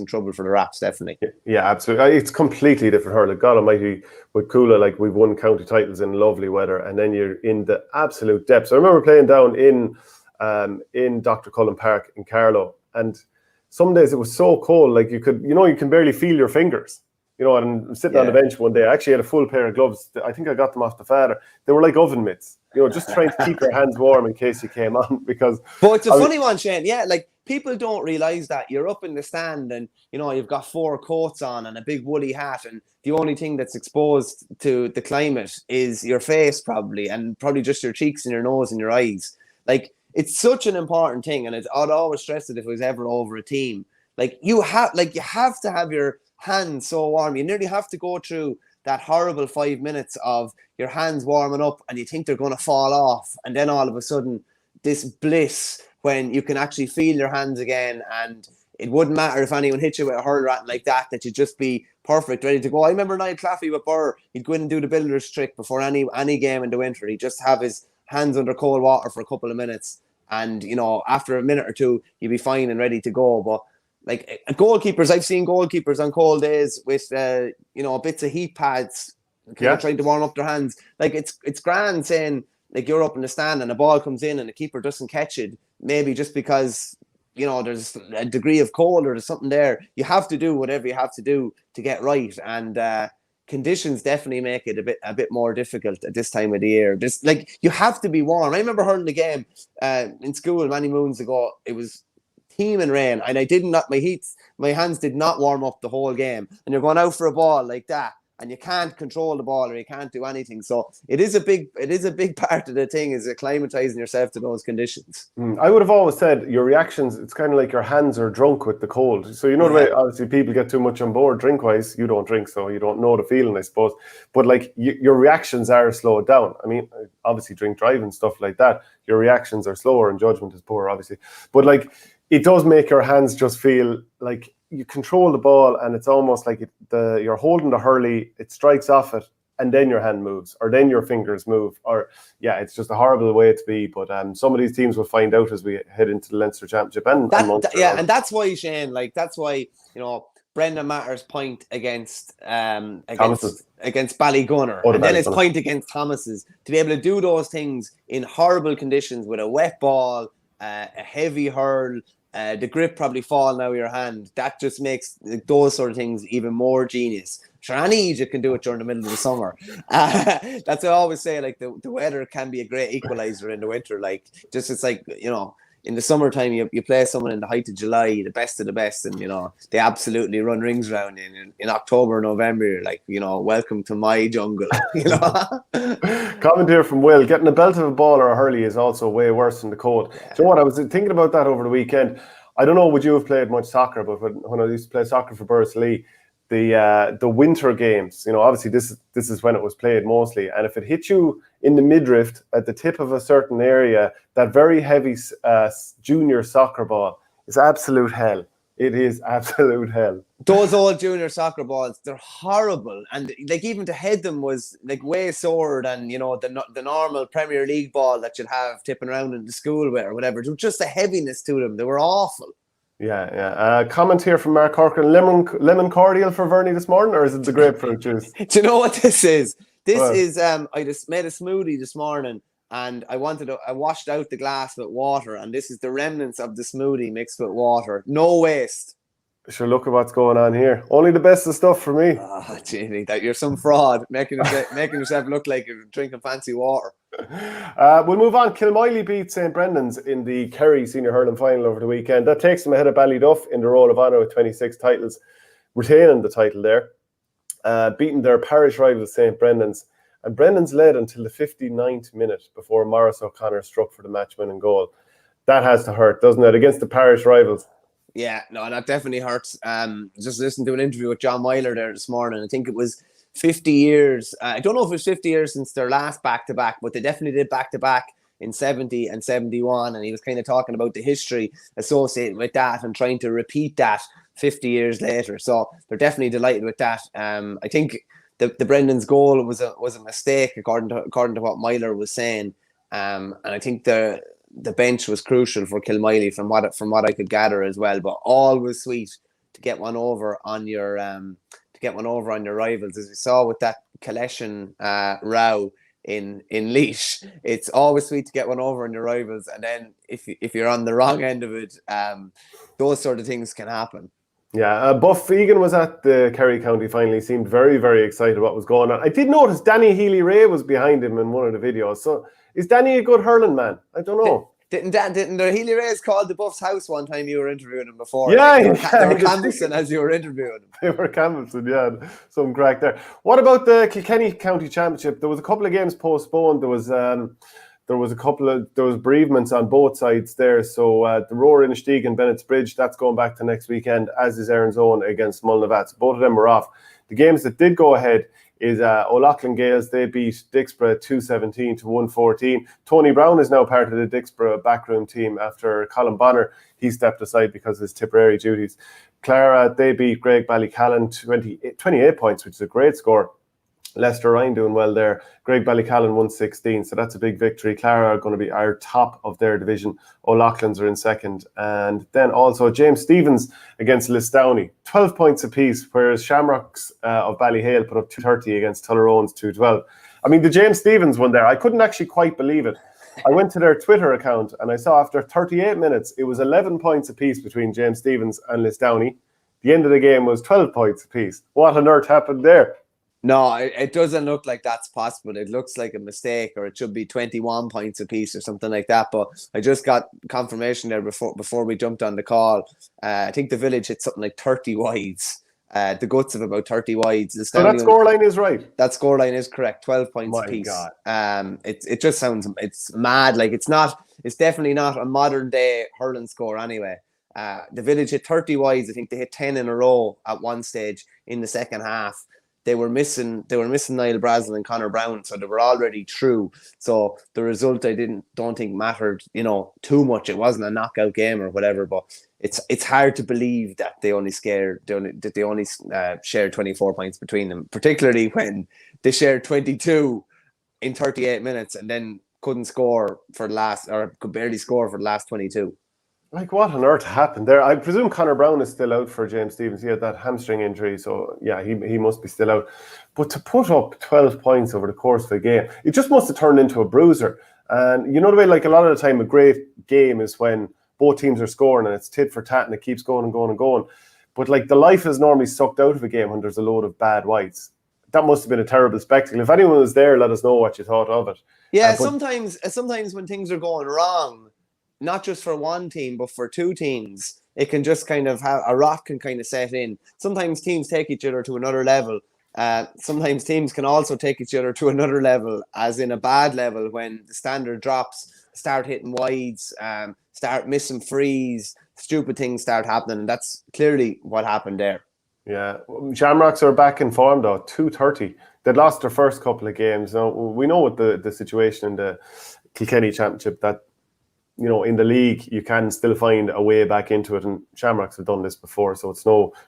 trouble for the Raps, definitely. Yeah, absolutely. It's completely different hurling. God almighty, with Coola, like, we've won county titles in lovely weather, and then you're in the absolute depths. I remember playing down in Dr. Cullen Park in Carlow, and some days it was so cold, like you can barely feel your fingers. You know, and I'm sitting on the bench one day. I actually had a full pair of gloves. I think I got them off the father. They were like oven mitts. You know, just trying to keep your hands warm in case you came on. Because, but it's a funny one, Shane. Yeah, like, people don't realise that you're up in the stand and, you know, you've got 4 coats on and a big woolly hat, and the only thing that's exposed to the climate is your face, probably, and probably just your cheeks and your nose and your eyes. Like, it's such an important thing, and I'd always stress it if it was ever over a team. Like, you have to have your hands so warm. You nearly have to go through that horrible 5 minutes of your hands warming up and you think they're going to fall off, and then all of a sudden this bliss when you can actually feel your hands again, and it wouldn't matter if anyone hit you with a hurl rat like that you'd just be perfect, ready to go. I remember Niall Claffey with Burr, he'd go in and do the builder's trick before any game in the winter. He'd just have his hands under cold water for a couple of minutes, and, you know, after a minute or two you'd be fine and ready to go. But like, goalkeepers, I've seen goalkeepers on cold days with bits of heat pads, trying to warm up their hands. Like, it's grand saying, like, you're up in the stand and a ball comes in and the keeper doesn't catch it, maybe just because, you know, there's a degree of cold or there's something there. You have to do whatever you have to do to get right, and conditions definitely make it a bit more difficult at this time of the year. Just, like, you have to be warm. I remember hurling the game in school many moons ago. It was teeming rain, and my hands did not warm up the whole game. And you're going out for a ball like that, and you can't control the ball or you can't do anything. So it is a big part of the thing, is acclimatizing yourself to those conditions. I would have always said your reactions, it's kind of like your hands are drunk with the cold. So, you know, the way obviously people get too much on board drink wise. You don't drink, so you don't know the feeling, I suppose. But, like, your reactions are slowed down. I mean, obviously drink drive and stuff like that, your reactions are slower and judgment is poor, obviously. But, like, it does make your hands just feel like you control the ball, and it's almost like you're holding the hurley, it strikes off it, and then your hand moves, or then your fingers move, or it's just a horrible way to be. But some of these teams will find out as we head into the Leinster Championship and Munster. And that's why, Shane, like that's why, Brendan Matter's point against Ballygunner, and then his point against Thomas's, to be able to do those things in horrible conditions with a wet ball, a heavy hurl, the grip probably falling out of your hand, that just makes those sort of things even more genius. Sure, any Egypt can do it during the middle of the summer. That's what I always say, like the weather can be a great equalizer in the winter. Like, just it's like, in the summertime, you play someone in the height of July, the best of the best, and they absolutely run rings around in October, November. You're like, welcome to my jungle. Comment here from Will: getting a belt of a ball or a hurley is also way worse than the cold. Yeah. So what I was thinking about that over the weekend. I don't know, would you have played much soccer? But when I used to play soccer for Bursley, the winter games, obviously this is when it was played mostly, and if it hit you in the midriff at the tip of a certain area, that very heavy junior soccer ball is absolute hell. It is absolute hell. Those old junior soccer balls, they're horrible, and like even to head them was like way sore than the normal Premier League ball that you'd have tipping around in the school with or whatever. There was just a heaviness to them. They were awful. Yeah. Comment here from Mark Corcoran: lemon cordial for Verney this morning, or is it the grapefruit juice? Do you know what this is? This is I just made a smoothie this morning, and I washed out the glass with water, and this is the remnants of the smoothie mixed with water. No waste. Sure, look at what's going on here. Only the best of stuff for me. Oh, Jamie, that you're some fraud, making yourself look like you're drinking fancy water. We'll move on. Kilmiley beat St Brendan's in the Kerry Senior Hurling Final over the weekend. That takes them ahead of Ballyduff in the Roll of Honour with 26 titles, retaining the title there, beating their parish rival St Brendan's. And Brendan's led until the 59th minute before Maurice O'Connor struck for the match-winning goal. That has to hurt, doesn't it, against the parish rivals? Yeah, no, that definitely hurts. Just listened to an interview with John Myler there this morning. I think it was 50 years. I don't know if it was 50 years since their last back-to-back, but they definitely did back-to-back in 70 and 71. And he was kind of talking about the history associated with that and trying to repeat that 50 years later. So they're definitely delighted with that. I think the Brendan's goal was a mistake, according to what Myler was saying. And I think the bench was crucial for Kilmiley from what I could gather as well. But always sweet to get one over on your rivals, as we saw with that Kaleshin row in Lynch. It's always sweet to get one over on your rivals, and then if you're on the wrong end of it, those sort of things can happen. Yeah, Buff Egan was at the Kerry County final. He seemed very, very excited what was going on. I did notice Danny Healy-Rae was behind him in one of the videos. So is Danny a good hurling man? I don't know. Didn't the Healy-Raes called the Buff's house one time you were interviewing him before? Yeah, they were canvassing as you were interviewing him. They were canvassing, yeah. Some crack there. What about the Kilkenny County Championship? There was a couple of games postponed. There was bereavements on both sides there. So the Roar Inistioge and Bennett's Bridge, that's going back to next weekend, as is Erin's Own against Mullinavat. So both of them were off. The games that did go ahead is O'Loughlin Gales. They beat Dixborough 217 to 114. Tony Brown is now part of the Dixborough backroom team after Colin Bonner. He stepped aside because of his Tipperary duties. Clara, they beat Greg Ballycallan 28 points, which is a great score. Leicester Ryan doing well there. Greg Ballycallan 116, so that's a big victory. Clara are going to be our top of their division. O'Loughlin's are in second. And then also James Stevens against Lisdowney, 12 points apiece, whereas Shamrocks of Ballyhale put up 230 against Tullaroan's 212. I mean, the James Stevens one there, I couldn't actually quite believe it. I went to their Twitter account and I saw after 38 minutes, it was 11 points apiece between James Stevens and Lisdowney. The end of the game was 12 points apiece. What on earth happened there? No, it doesn't look like that's possible. It looks like a mistake, or it should be 21 points apiece or something like that. But I just got confirmation there before we jumped on the call. I think the Village hit something like 30 wides. The guts of about 30 wides. So that scoreline is right. That scoreline is correct. 12 points apiece. God. It just sounds, it's mad. Like it's definitely not a modern day hurling score anyway. The Village hit 30 wides. I think they hit 10 in a row at one stage in the second half. they were missing Niall Brazel and Conor Brown, so they were already through. So the result I don't think mattered, too much. It wasn't a knockout game or whatever, but it's hard to believe that they only shared 24 points between them, particularly when they shared 22 in 38 minutes and then couldn't score for the last, or could barely score for the last 22. Like, what on earth happened there? I presume Conor Brown is still out for James Stephens. He had that hamstring injury, so yeah, he must be still out. But to put up 12 points over the course of the game, it just must have turned into a bruiser. And you know the way, like, a lot of the time, a great game is when both teams are scoring and it's tit for tat and it keeps going and going and going. But like, the life is normally sucked out of a game when there's a load of bad whites. That must have been a terrible spectacle. If anyone was there, let us know what you thought of it. Yeah, sometimes when things are going wrong, not just for one team, but for two teams, it can just kind of have a rot can kind of set in. Sometimes teams take each other to another level. Sometimes teams can also take each other to another level, as in a bad level, when the standard drops, start hitting wides, start missing frees, stupid things start happening. And that's clearly what happened there. Yeah, Shamrocks are back in form though, 230. They'd lost their first couple of games. Now, we know what the situation in the Kilkenny Championship, that in the league, you can still find a way back into it, and Shamrocks have done this before, so it's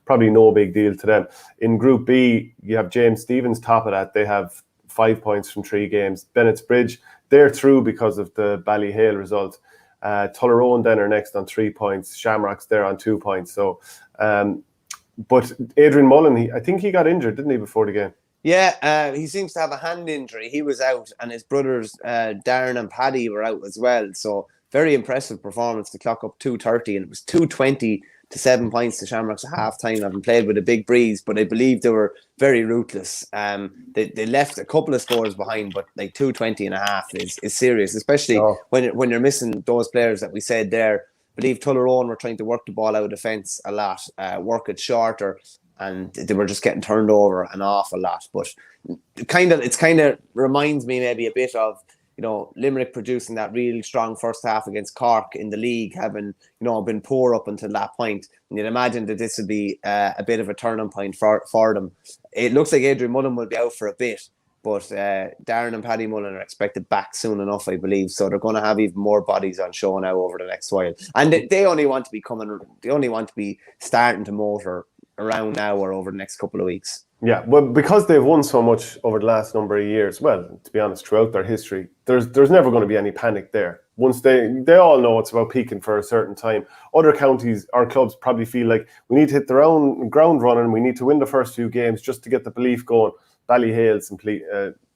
probably no big deal to them. In Group B, you have James Stephens top of that. They have 5 points from 3 games. Bennett's Bridge, they're through because of the Ballyhale result. Tullaroan then are next on 3 points. Shamrocks there on 2 points. So, but Adrian Mullen, I think he got injured, didn't he, before the game? Yeah, he seems to have a hand injury. He was out, and his brothers Darren and Paddy were out as well. So very impressive performance to clock up 230, and it was 220 to 7 points to Shamrocks at half time, having played with a big breeze, but I believe they were very ruthless. They left a couple of scores behind, but like 220 and a half is serious, especially when you're missing those players that we said there. I believe Tullaroan were trying to work the ball out of defence a lot, work it shorter, and they were just getting turned over an awful lot. But it kind of reminds me maybe a bit of Limerick producing that really strong first half against Cork in the league, having been poor up until that point. And you'd imagine that this would be a bit of a turning point for them. It looks like Adrian Mullen will be out for a bit, but Darren and Paddy Mullen are expected back soon enough, I believe. So they're going to have even more bodies on show now over the next while. And they only want to be starting to motor around now or over the next couple of weeks. Yeah, well, because they've won so much over the last number of years, well, to be honest, throughout their history, there's never going to be any panic there. Once they all know it's about peaking for a certain time. Other counties, our clubs probably feel like we need to hit their own ground running. We need to win the first few games just to get the belief going. Ballyhale,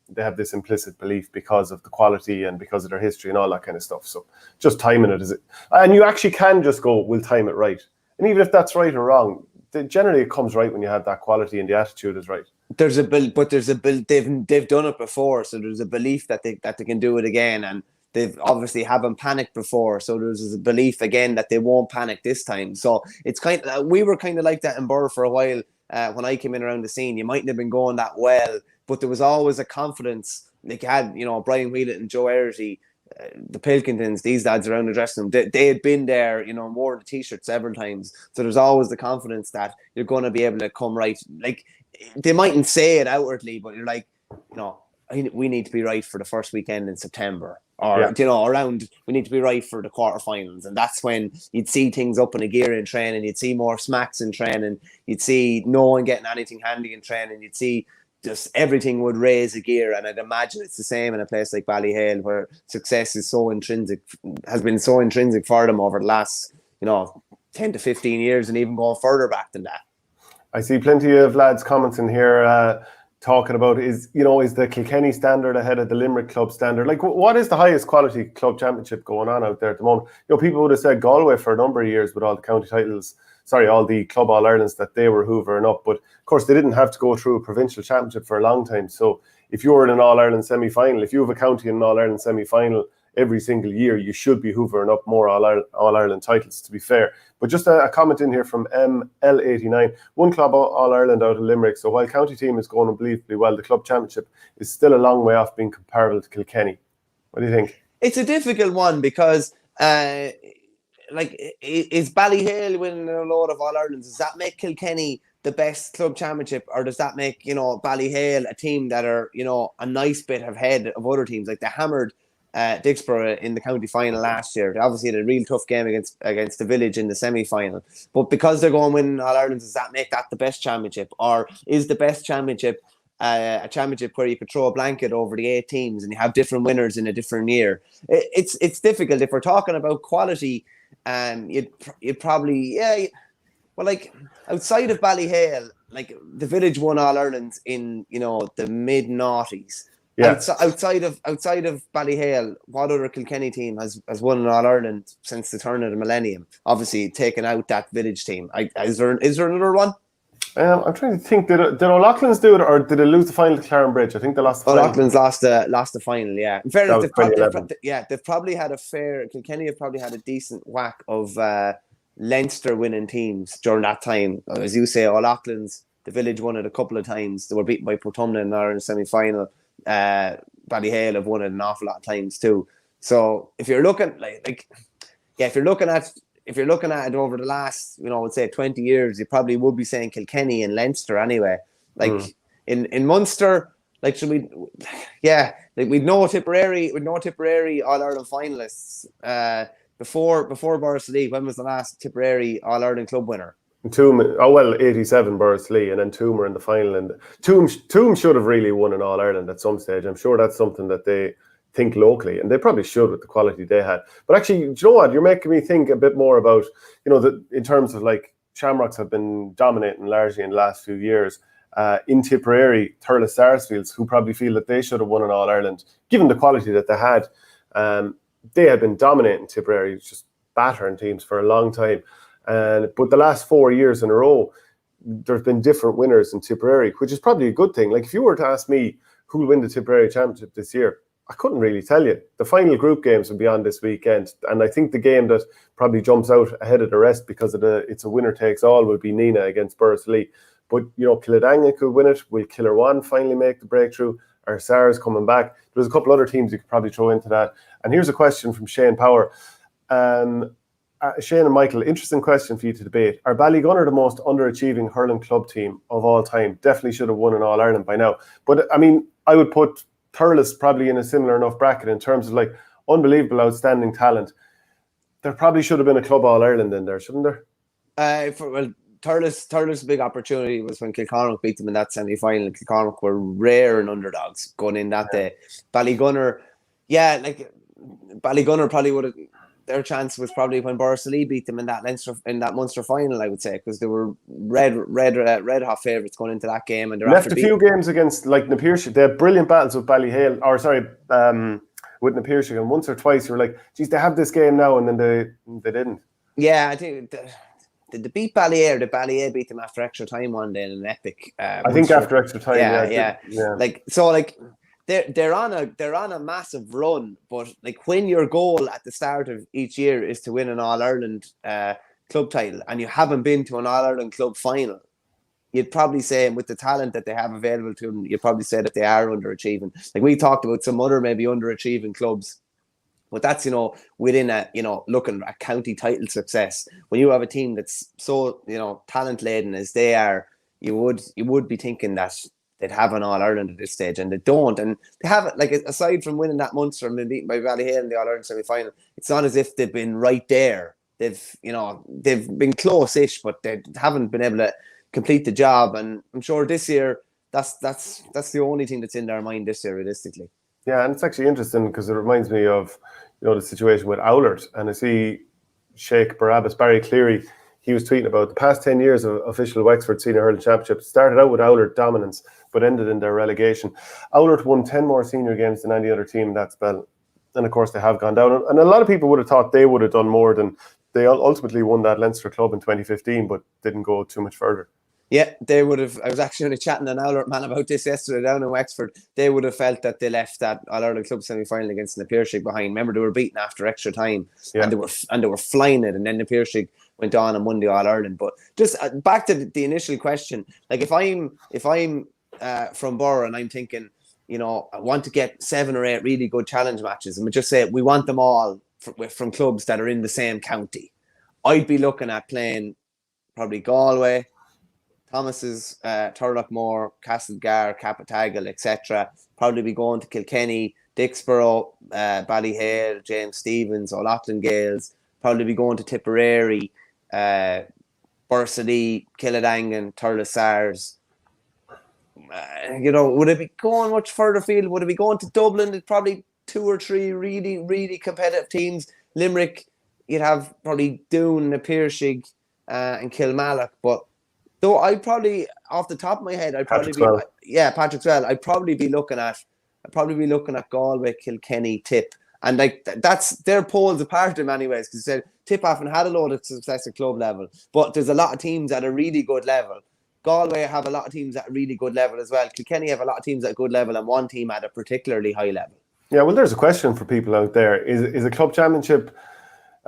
they have this implicit belief because of the quality and because of their history and all that kind of stuff. So just timing it, and you actually can just go, we'll time it right. And even if that's right or wrong, generally it comes right when you have that quality and the attitude is right. They've done it before, so there's a belief that they can do it again, and they've obviously haven't panicked before, so there's a belief again that they won't panic this time. So it's we were kind of like that in Burr for a while when I came in around the scene. You mightn't have been going that well, but there was always a confidence. Like you had Brian Wheelan and Joe Airty, the Pilkingtons, these lads around the dressing room, they had been there, worn the t-shirt several times. So there's always the confidence that you're going to be able to come right. Like, they mightn't say it outwardly, but you're like, we need to be right for the first weekend in September. Or, around, we need to be right for the quarterfinals. And that's when you'd see things up in a gear in training. You'd see more smacks in training. You'd see no one getting anything handy in training. You'd see just everything would raise a gear, and I'd imagine it's the same in a place like Ballyhale, where success is has been so intrinsic for them over the last 10 to 15 years, and even going further back than that. I see plenty of lads commenting here talking about is the Kilkenny standard ahead of the Limerick club standard? Like, what is the highest quality club championship going on out there at the moment? People would have said Galway for a number of years with all the county titles. All the Club All-Irelands that they were hoovering up. But, of course, they didn't have to go through a provincial championship for a long time. So if you're in an All-Ireland semi-final, if you have a county in an All-Ireland semi-final every single year, you should be hoovering up more All-Ireland titles, to be fair. But just a comment in here from ML89. One Club All-Ireland out of Limerick. So while county team is going unbelievably well, the club championship is still a long way off being comparable to Kilkenny. What do you think? It's a difficult one because... is Ballyhale winning a load of All-Irelands? Does that make Kilkenny the best club championship, or does that make, Ballyhale a team that are, a nice bit ahead of other teams? Like they hammered Dicksboro in the county final last year. They obviously had a real tough game against the Village in the semi-final. But because they're going winning All-Ireland, does that make that the best championship? Or is the best championship a championship where you could throw a blanket over the 8 teams and you have different winners in a different year? It's difficult. If we're talking about quality, you'd probably, well, like outside of Ballyhale, like the Village won All-Ireland in, the mid-noughties. Yeah. Outside of Ballyhale, what other Kilkenny team has won an All-Ireland since the turn of the millennium? Obviously, taking out that Village team. Is there another one? I'm trying to think. Did O'Loughlin's do it, or did they lose the final to Clarenbridge? I think they lost the final. O'Loughlin's lost the final, yeah. In fairness, they've probably had Kilkenny have probably had a decent whack of Leinster winning teams during that time. As you say, O'Loughlin's, the Village won it a couple of times. They were beaten by Portumna in the semi-final. Ballyhale have won it an awful lot of times too. So if you're looking if you're looking at it over the last, I would say 20 years, you probably would be saying Kilkenny and Leinster anyway. In Munster, should we? Yeah, we'd know Tipperary All-Ireland finalists. Before Borris-Lee, when was the last Tipperary All-Ireland club winner? Toom, 87 Borris-Lee, and then Toom were in the final. And Toom should have really won an All-Ireland at some stage. I'm sure that's something that they think locally, and they probably should with the quality they had. But actually, do you know what? You're making me think a bit more about, in terms of Shamrocks have been dominating largely in the last few years. In Tipperary, Thurles Sarsfields, who probably feel that they should have won an All-Ireland, given the quality that they had. They had been dominating Tipperary, just battering teams for a long time. But the last 4 years in a row, there have been different winners in Tipperary, which is probably a good thing. If you were to ask me who will win the Tipperary Championship this year, I couldn't really tell you. The final group games will be on this weekend, and I think the game that probably jumps out ahead of the rest because it's a winner takes all will be Nina against Borris-Lee. But Killadanga could win it. Will Killarwan finally make the breakthrough? Are SARS coming back? There's a couple other teams you could probably throw into that. And here's a question from Shane Power. Shane and Michael, interesting question for you to debate. Are Ballygunner the most underachieving hurling club team of all time? Definitely should have won an All-Ireland by now. But I would put Thurles probably in a similar enough bracket in terms of unbelievable, outstanding talent. There probably should have been a club All-Ireland in there, shouldn't there? Thurles' big opportunity was when Kilcormac beat them in that semi-final. Kilcormac were rare and underdogs going in that day. Ballygunner, Ballygunner probably would have. Their chance was probably when Borris-Lee beat them in that Munster final, I would say, because they were red hot favourites going into that game, and they left a few games against Na Piarsaigh. They had brilliant battles with Ballyhale, with Na Piarsaigh, and once or twice you were like, geez, they have this game now, and then they didn't. Yeah, I think did they beat Ballyhale? Did Ballyhale beat them after extra time one day in an epic? I think after extra time. Yeah. They're on a massive run, but when your goal at the start of each year is to win an All-Ireland club title, and you haven't been to an All-Ireland club final, you'd probably say, with the talent that they have available to them, you'd probably say that they are underachieving. We talked about some other maybe underachieving clubs, but that's within looking at county title success. When you have a team that's so talent laden as they are, you would be thinking that they'd have an All-Ireland at this stage, and they don't. And they haven't, aside from winning that Munster and being beaten by Ballyhale in the All-Ireland semi-final, it's not as if they've been right there. They've been close-ish, but they haven't been able to complete the job. And I'm sure this year, that's the only thing that's in their mind this year, realistically. Yeah, and it's actually interesting because it reminds me of, the situation with Owlert. And I see Sheikh Barabbas, Barry Cleary, he was tweeting about the past 10 years of official Wexford Senior Hurling Championship started out with Owlert dominance, but ended in their relegation. Owlert won 10 more senior games than any other team in that spell. And of course, they have gone down. And a lot of people would have thought they would have done more than they ultimately won that Leinster club in 2015, but didn't go too much further. Yeah, they would have. I was actually only chatting to an Owlert man about this yesterday down in Wexford. They would have felt that they left that All-Ireland club semi-final against Na Piarsaigh behind. Remember, they were beaten after extra time, and they were flying it. And then Na Piarsaigh went on and won the All-Ireland. But just back to the initial question, if I'm from Borough and I'm thinking, I want to get 7 or 8 really good challenge matches, and we just say we want them all from clubs that are in the same county, I'd be looking at playing probably Galway, Thomas's, Turlockmore, Castlegar, Capitagal, etc. Probably be going to Kilkenny, Dixborough, Ballyhale, James Stephens, O'Loughlin Gales. Probably be going to Tipperary, Bursalee, Killadangan, Thurles Sars. Would it be going much further field? Would it be going to Dublin? It's probably 2 or 3 really, really competitive teams. Limerick, you'd have probably Doon, Piercig, and Kilmallock. But though I'd probably, off the top of my head, Patrickswell. I'd probably be looking at Galway, Kilkenny, Tip. And that's their poles apart in many ways, because Tip haven't had a lot of success at club level, but there's a lot of teams at a really good level. Galway have a lot of teams at a really good level as well. Kilkenny have a lot of teams at a good level, and one team at a particularly high level. Yeah, well, there's a question for people out there. Is a club championship,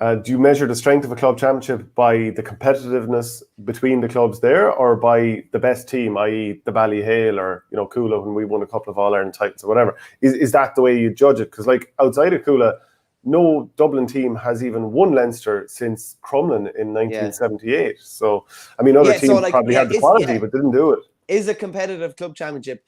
do you measure the strength of a club championship by the competitiveness between the clubs there, or by the best team, i.e. the Ballyhale or Coola when we won a couple of All-Ireland titles or whatever? Is that the way you judge it? Because outside of Coola, no Dublin team has even won Leinster since Crumlin in 1978. So, other teams probably had the quality but didn't do it. Is a competitive club championship,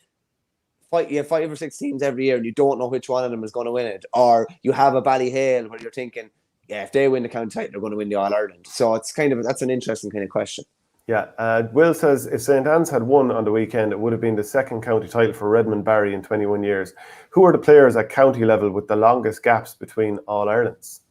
you have 5 or 6 teams every year and you don't know which one of them is going to win it? Or you have a Ballyhale where you're thinking, if they win the county title, they're going to win the All-Ireland. So it's that's an interesting kind of question. Yeah, Will says, if St. Anne's had won on the weekend, it would have been the 2nd county title for Redmond Barry in 21 years. Who are the players at county level with the longest gaps between All-Irelands?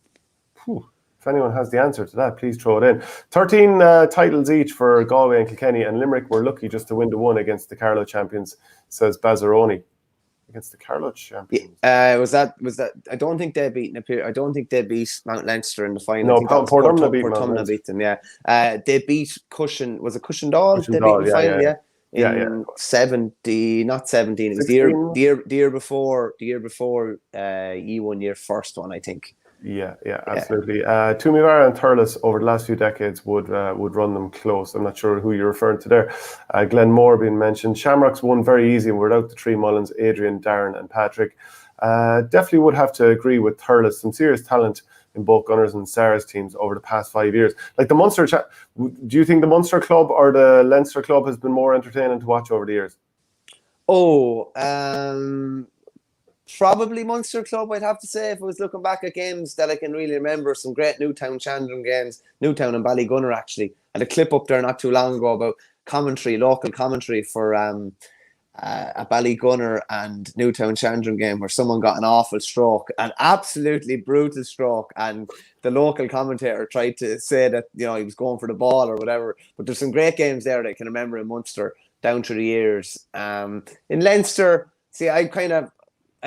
If anyone has the answer to that, please throw it in. 13 titles each for Galway and Kilkenny, and Limerick were lucky just to win the one against the Carlow champions, says Bazzaroni. Against the Carlow champions. Was that? I don't think they beat I don't think they beat Mount Leinster in the final. No, Portumna beat them. Yeah, they beat Cushion. Was it Cushion Doll? They beat the final. In 70, not 17. It was the year before. You won your first one, I think. Yeah, absolutely. Toomevara and Thurles over the last few decades would run them close. I'm not sure who you're referring to there. Glenmore being mentioned. Shamrocks won very easy without the 3 Mullins, Adrian, Darren and Patrick. Definitely would have to agree with Thurles. Some serious talent in both Gunners and Sarah's teams over the past 5 years. Like the Munster, do you think the Munster club or the Leinster club has been more entertaining to watch over the years? Probably Munster club, I'd have to say, if I was looking back at games that I can really remember. Some great Newtown Chandron games, Newtown and Ballygunner actually. I had a clip up there not too long ago about local commentary for a Ballygunner and Newtown Chandron game where someone got an awful stroke, an absolutely brutal stroke, and the local commentator tried to say that he was going for the ball or whatever. But there's some great games there that I can remember in Munster down through the years. In Leinster, see, I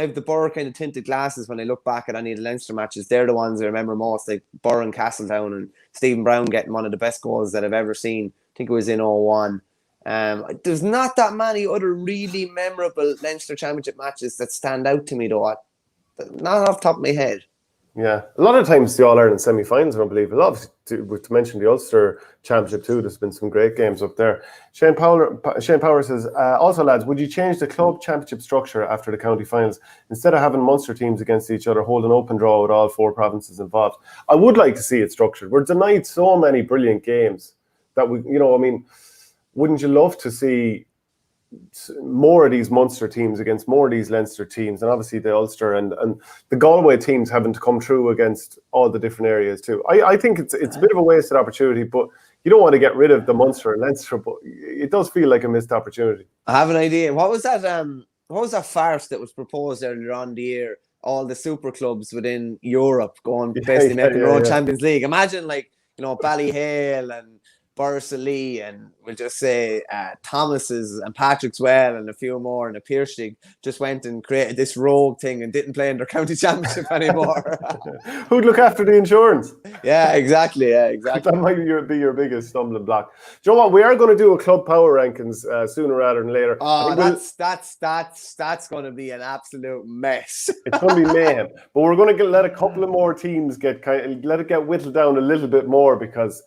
have the Borough kind of tinted glasses when I look back at any of the Leinster matches. They're the ones I remember most, like Borough and Castletown, and Stephen Brown getting one of the best goals that I've ever seen. I think it was in 01. There's not that many other really memorable Leinster Championship matches that stand out to me, though. Not off the top of my head. Yeah, a lot of times the All-Ireland semi-finals are unbelievable. Obviously, to mention the Ulster Championship too, there's been some great games up there. Shane Power says, also lads, would you change the club championship structure after the county finals? Instead of having Munster teams against each other, hold an open draw with all 4 provinces involved. I would like to see it structured. We're denied so many brilliant games that wouldn't you love to see more of these Munster teams against more of these Leinster teams, and obviously the Ulster and the Galway teams having to come through against all the different areas too. I think it's a bit of a wasted opportunity, but you don't want to get rid of the Munster and Leinster, but it does feel like a missed opportunity. I have an idea. What was that farce that was proposed earlier on the year? All the super clubs within Europe basically making their own Champions League. Imagine Ballyhale and Bursalee and we'll just say Thomas's and Patrick's Well and a few more and a Piercig just went and created this rogue thing and didn't play in their county championship anymore. Who'd look after the insurance? Yeah, exactly. That might be your biggest stumbling block. Do you know what? We are going to do a club power rankings sooner rather than later. Oh, that's going to be an absolute mess. It's going to be mayhem. But we're going to let a couple of more teams let it get whittled down a little bit more because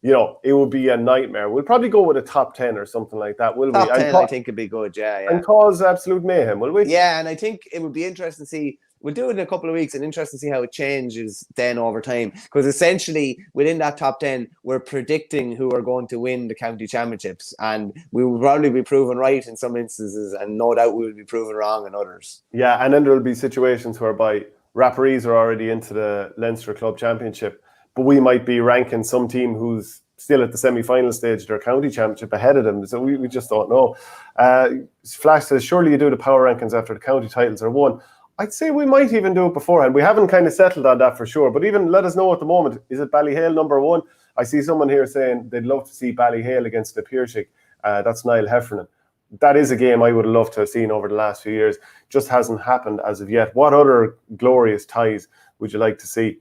it would be a nightmare. We'll probably go with a top 10 or something like that, will we? Top 10, I think, would be good, yeah. And cause absolute mayhem, will we? Yeah, and I think it would be interesting to see, We'll do it in a couple of weeks, and interesting to see how it changes then over time. Because essentially, within that top 10, we're predicting who are going to win the county championships, and we will probably be proven right in some instances, and no doubt we will be proven wrong in others. Yeah, and then there will be situations whereby referees are already into the Leinster Club Championship, but we might be ranking some team who's still at the semi-final stage of their county championship ahead of them. So we just don't know. Flash says, surely you do the power rankings after the county titles are won. I'd say we might even do it beforehand. We haven't kind of settled on that for sure, but even let us know at the moment. Is it Ballyhale number one? I see someone here saying they'd love to see Ballyhale against the Piershig. That's Niall Heffernan. That is a game I would have loved to have seen over the last few years. Just hasn't happened as of yet. What other glorious ties would you like to see?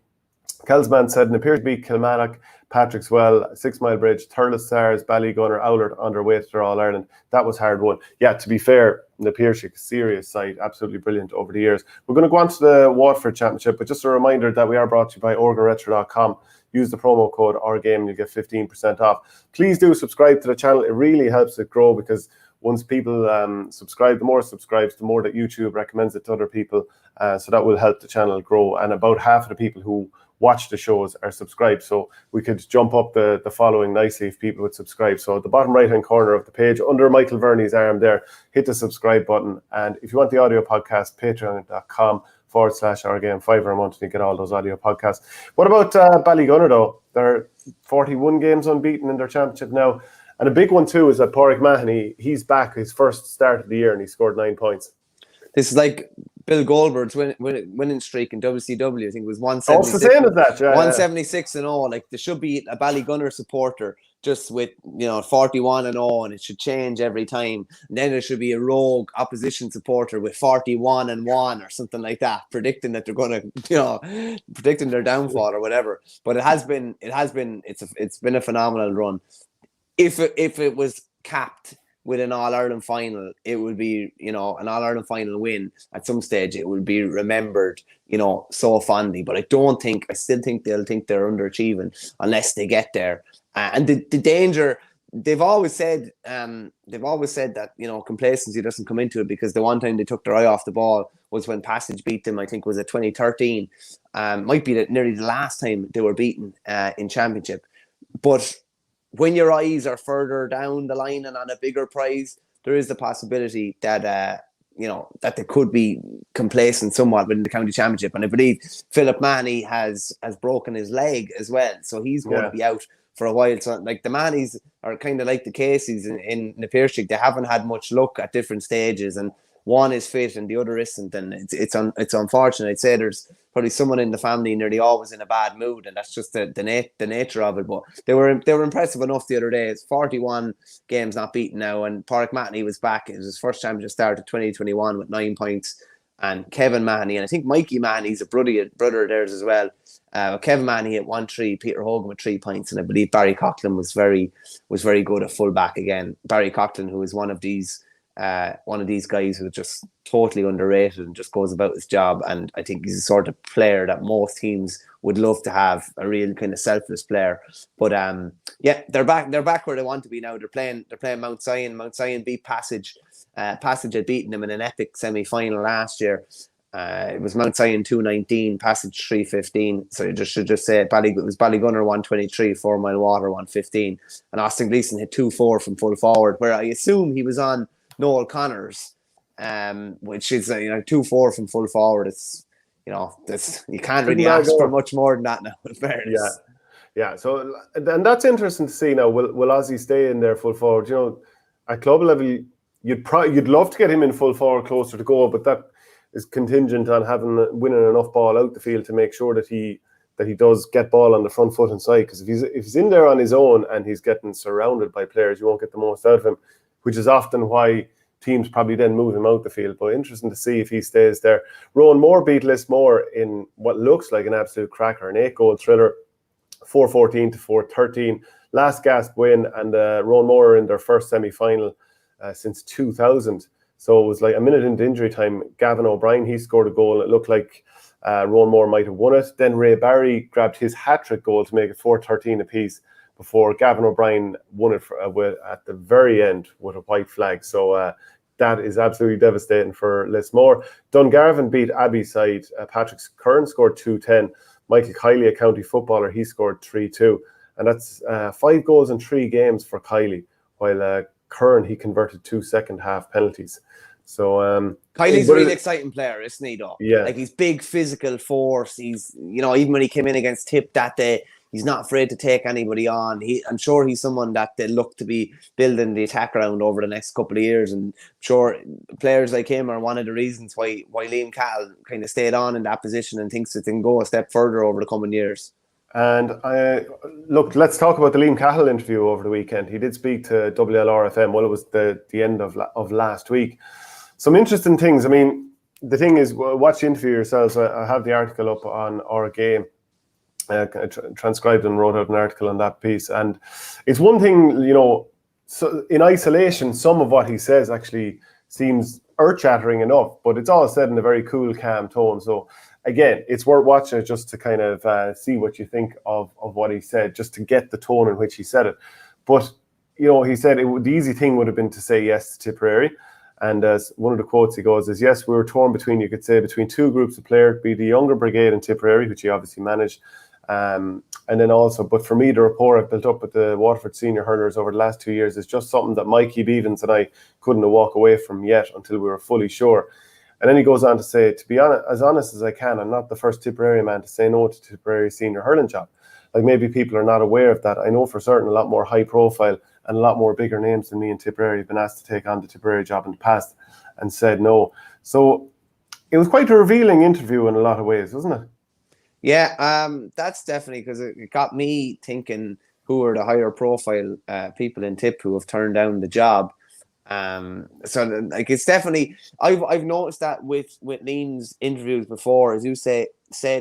Kelsman said, in appears to be Kilmarnock, Patrick's Well, 6 Mile Bridge, Thurles Stars, Ballygunner, Owlert underweight to All Ireland. That was hard won. Yeah, to be fair, the Piershig, serious side, absolutely brilliant over the years. We're going to go on to the Waterford Championship, but just a reminder that we are brought to you by orgaretro.com. Use the promo code OurGame and you get 15% off. Please do subscribe to the channel. It really helps it grow, because once people subscribe, the more subscribes, the more that YouTube recommends it to other people. So that will help the channel grow. And about half of the people who watch the shows are subscribed, so we could jump up the following nicely if people would subscribe. So at the bottom right hand corner of the page, under Michael Verney's arm there, hit the subscribe button. And if you want the audio podcast, patreon.com/OurGame, £5 a month, and you get all those audio podcasts. What about Ballygunner though? They're 41 games unbeaten in their championship now, and a big one too is that Pádraig Mahoney, he's back, his first start of the year, and he scored 9 points. This is like Bill Goldberg's winning streak in WCW. I think it was 176. Oh, it's the same as that, yeah. 176 and all. Like, there should be a Ballygunner supporter just with 41 and all, and it should change every time. And then there should be a rogue opposition supporter with 41 and 1 or something like that, predicting that they're going to, predicting their downfall or whatever. But it's been a phenomenal run. If it was capped with an All-Ireland final, it would be, an All-Ireland final win at some stage. It would be remembered, so fondly. But I still think they'll think they're underachieving unless they get there. And the danger, they've always said that, complacency doesn't come into it, because the one time they took their eye off the ball was when Passage beat them. I think it was at 2013. Might be nearly the last time they were beaten in championship. But when your eyes are further down the line and on a bigger prize, there is the possibility that that they could be complacent somewhat within the county championship. And I believe Philip Mahoney has broken his leg as well, so he's going to be out for a while. So like, the Mahoneys are kind of like the Caseys in the Piershig. They haven't had much luck at different stages, and one is fit and the other isn't, and it's unfortunate. I'd say there's probably someone in the family nearly always in a bad mood, and that's just the nature of it. But they were impressive enough the other day. It's 41 games not beaten now, and Pádraig Mahoney was back. It was his first championship start of 2021 with 9 points, and Kevin Mahoney, and I think Mikey Mahoney's a brother of theirs as well. Kevin Mahoney at 1-3, Peter Hogan with 3 points, and I believe Barry Coughlin was very good at full back again. Barry Coughlin, who is one of these guys who's just totally underrated and just goes about his job, and I think he's the sort of player that most teams would love to have, a real kind of selfless player. But they're back where they want to be now. They're playing Mount Sion. Mount Sion beat Passage. Passage had beaten them in an epic semi-final last year. It was Mount Sion 219, Passage 315. So you should just say it was Ballygunner 123, 4 Mile Water 115, and Austin Gleeson hit 2-4 from full forward, where I assume he was on Noel Connors, which is 2-4 from full forward. It's you can't really ask for much more than that now, in fairness. Yeah. So, and that's interesting to see now. Will Ozzy stay in there full forward? At club level, you'd love to get him in full forward closer to goal, but that is contingent on winning enough ball out the field to make sure that he does get ball on the front foot and side. Because if he's in there on his own and he's getting surrounded by players, you won't get the most out of him, which is often why teams probably then move him out the field. But interesting to see if he stays there. Rowan Moore beat Lismore in what looks like an absolute cracker, an 8-goal thriller, 4-14 to 4-13. Last gasp win, and Rowan Moore are in their first semi-final since 2000. So it was like a minute into injury time. Gavin O'Brien, he scored a goal. It looked like Rowan Moore might have won it. Then Ray Barry grabbed his hat-trick goal to make it 4-13 apiece, before Gavin O'Brien won it at the very end with a white flag. So that is absolutely devastating for Lismore. Dungarvan beat Abbey's side. Patrick Curran scored 2-10. Michael Kiley, a county footballer, he scored 3-2. And that's 5 goals in 3 games for Kiley, while Curran, he converted 2 second-half penalties. So Kylie's a really exciting player, isn't he, though? Yeah. Like, he's big physical force. He's, even when he came in against Tip that day, he's not afraid to take anybody on. I'm sure he's someone that they look to be building the attack around over the next couple of years. And I'm sure players like him are one of the reasons why Liam Cahill kind of stayed on in that position and thinks it can go a step further over the coming years. And look, let's talk about the Liam Cahill interview over the weekend. He did speak to WLRFM. Well, it was the end of last week. Some interesting things. I mean, the thing is, watch the interview yourselves. I have the article up on OurGame. Transcribed and wrote out an article on that piece. And it's one thing, so in isolation, some of what he says actually seems earth-shattering enough, but it's all said in a very cool, calm tone. So again, it's worth watching it just to kind of see what you think of what he said, just to get the tone in which he said it. But, he said the easy thing would have been to say yes to Tipperary. And as one of the quotes he goes is, yes, we were torn between 2 groups of players, be the younger brigade in Tipperary, which he obviously managed, and then also, but for me, the rapport I've built up with the Waterford senior hurlers over the last 2 years is just something that Mikey Beavens and I couldn't walk away from yet until we were fully sure. And then he goes on to say, to be honest as I can, I'm not the first Tipperary man to say no to Tipperary senior hurling job. Like, maybe people are not aware of that. I know for certain a lot more high profile and a lot more bigger names than me in Tipperary have been asked to take on the Tipperary job in the past and said no. So it was quite a revealing interview in a lot of ways, wasn't it? Yeah, that's definitely, because it got me thinking, who are the higher profile people in Tip who have turned down the job. So like, it's definitely, I've noticed that with Liam's interviews before, as you said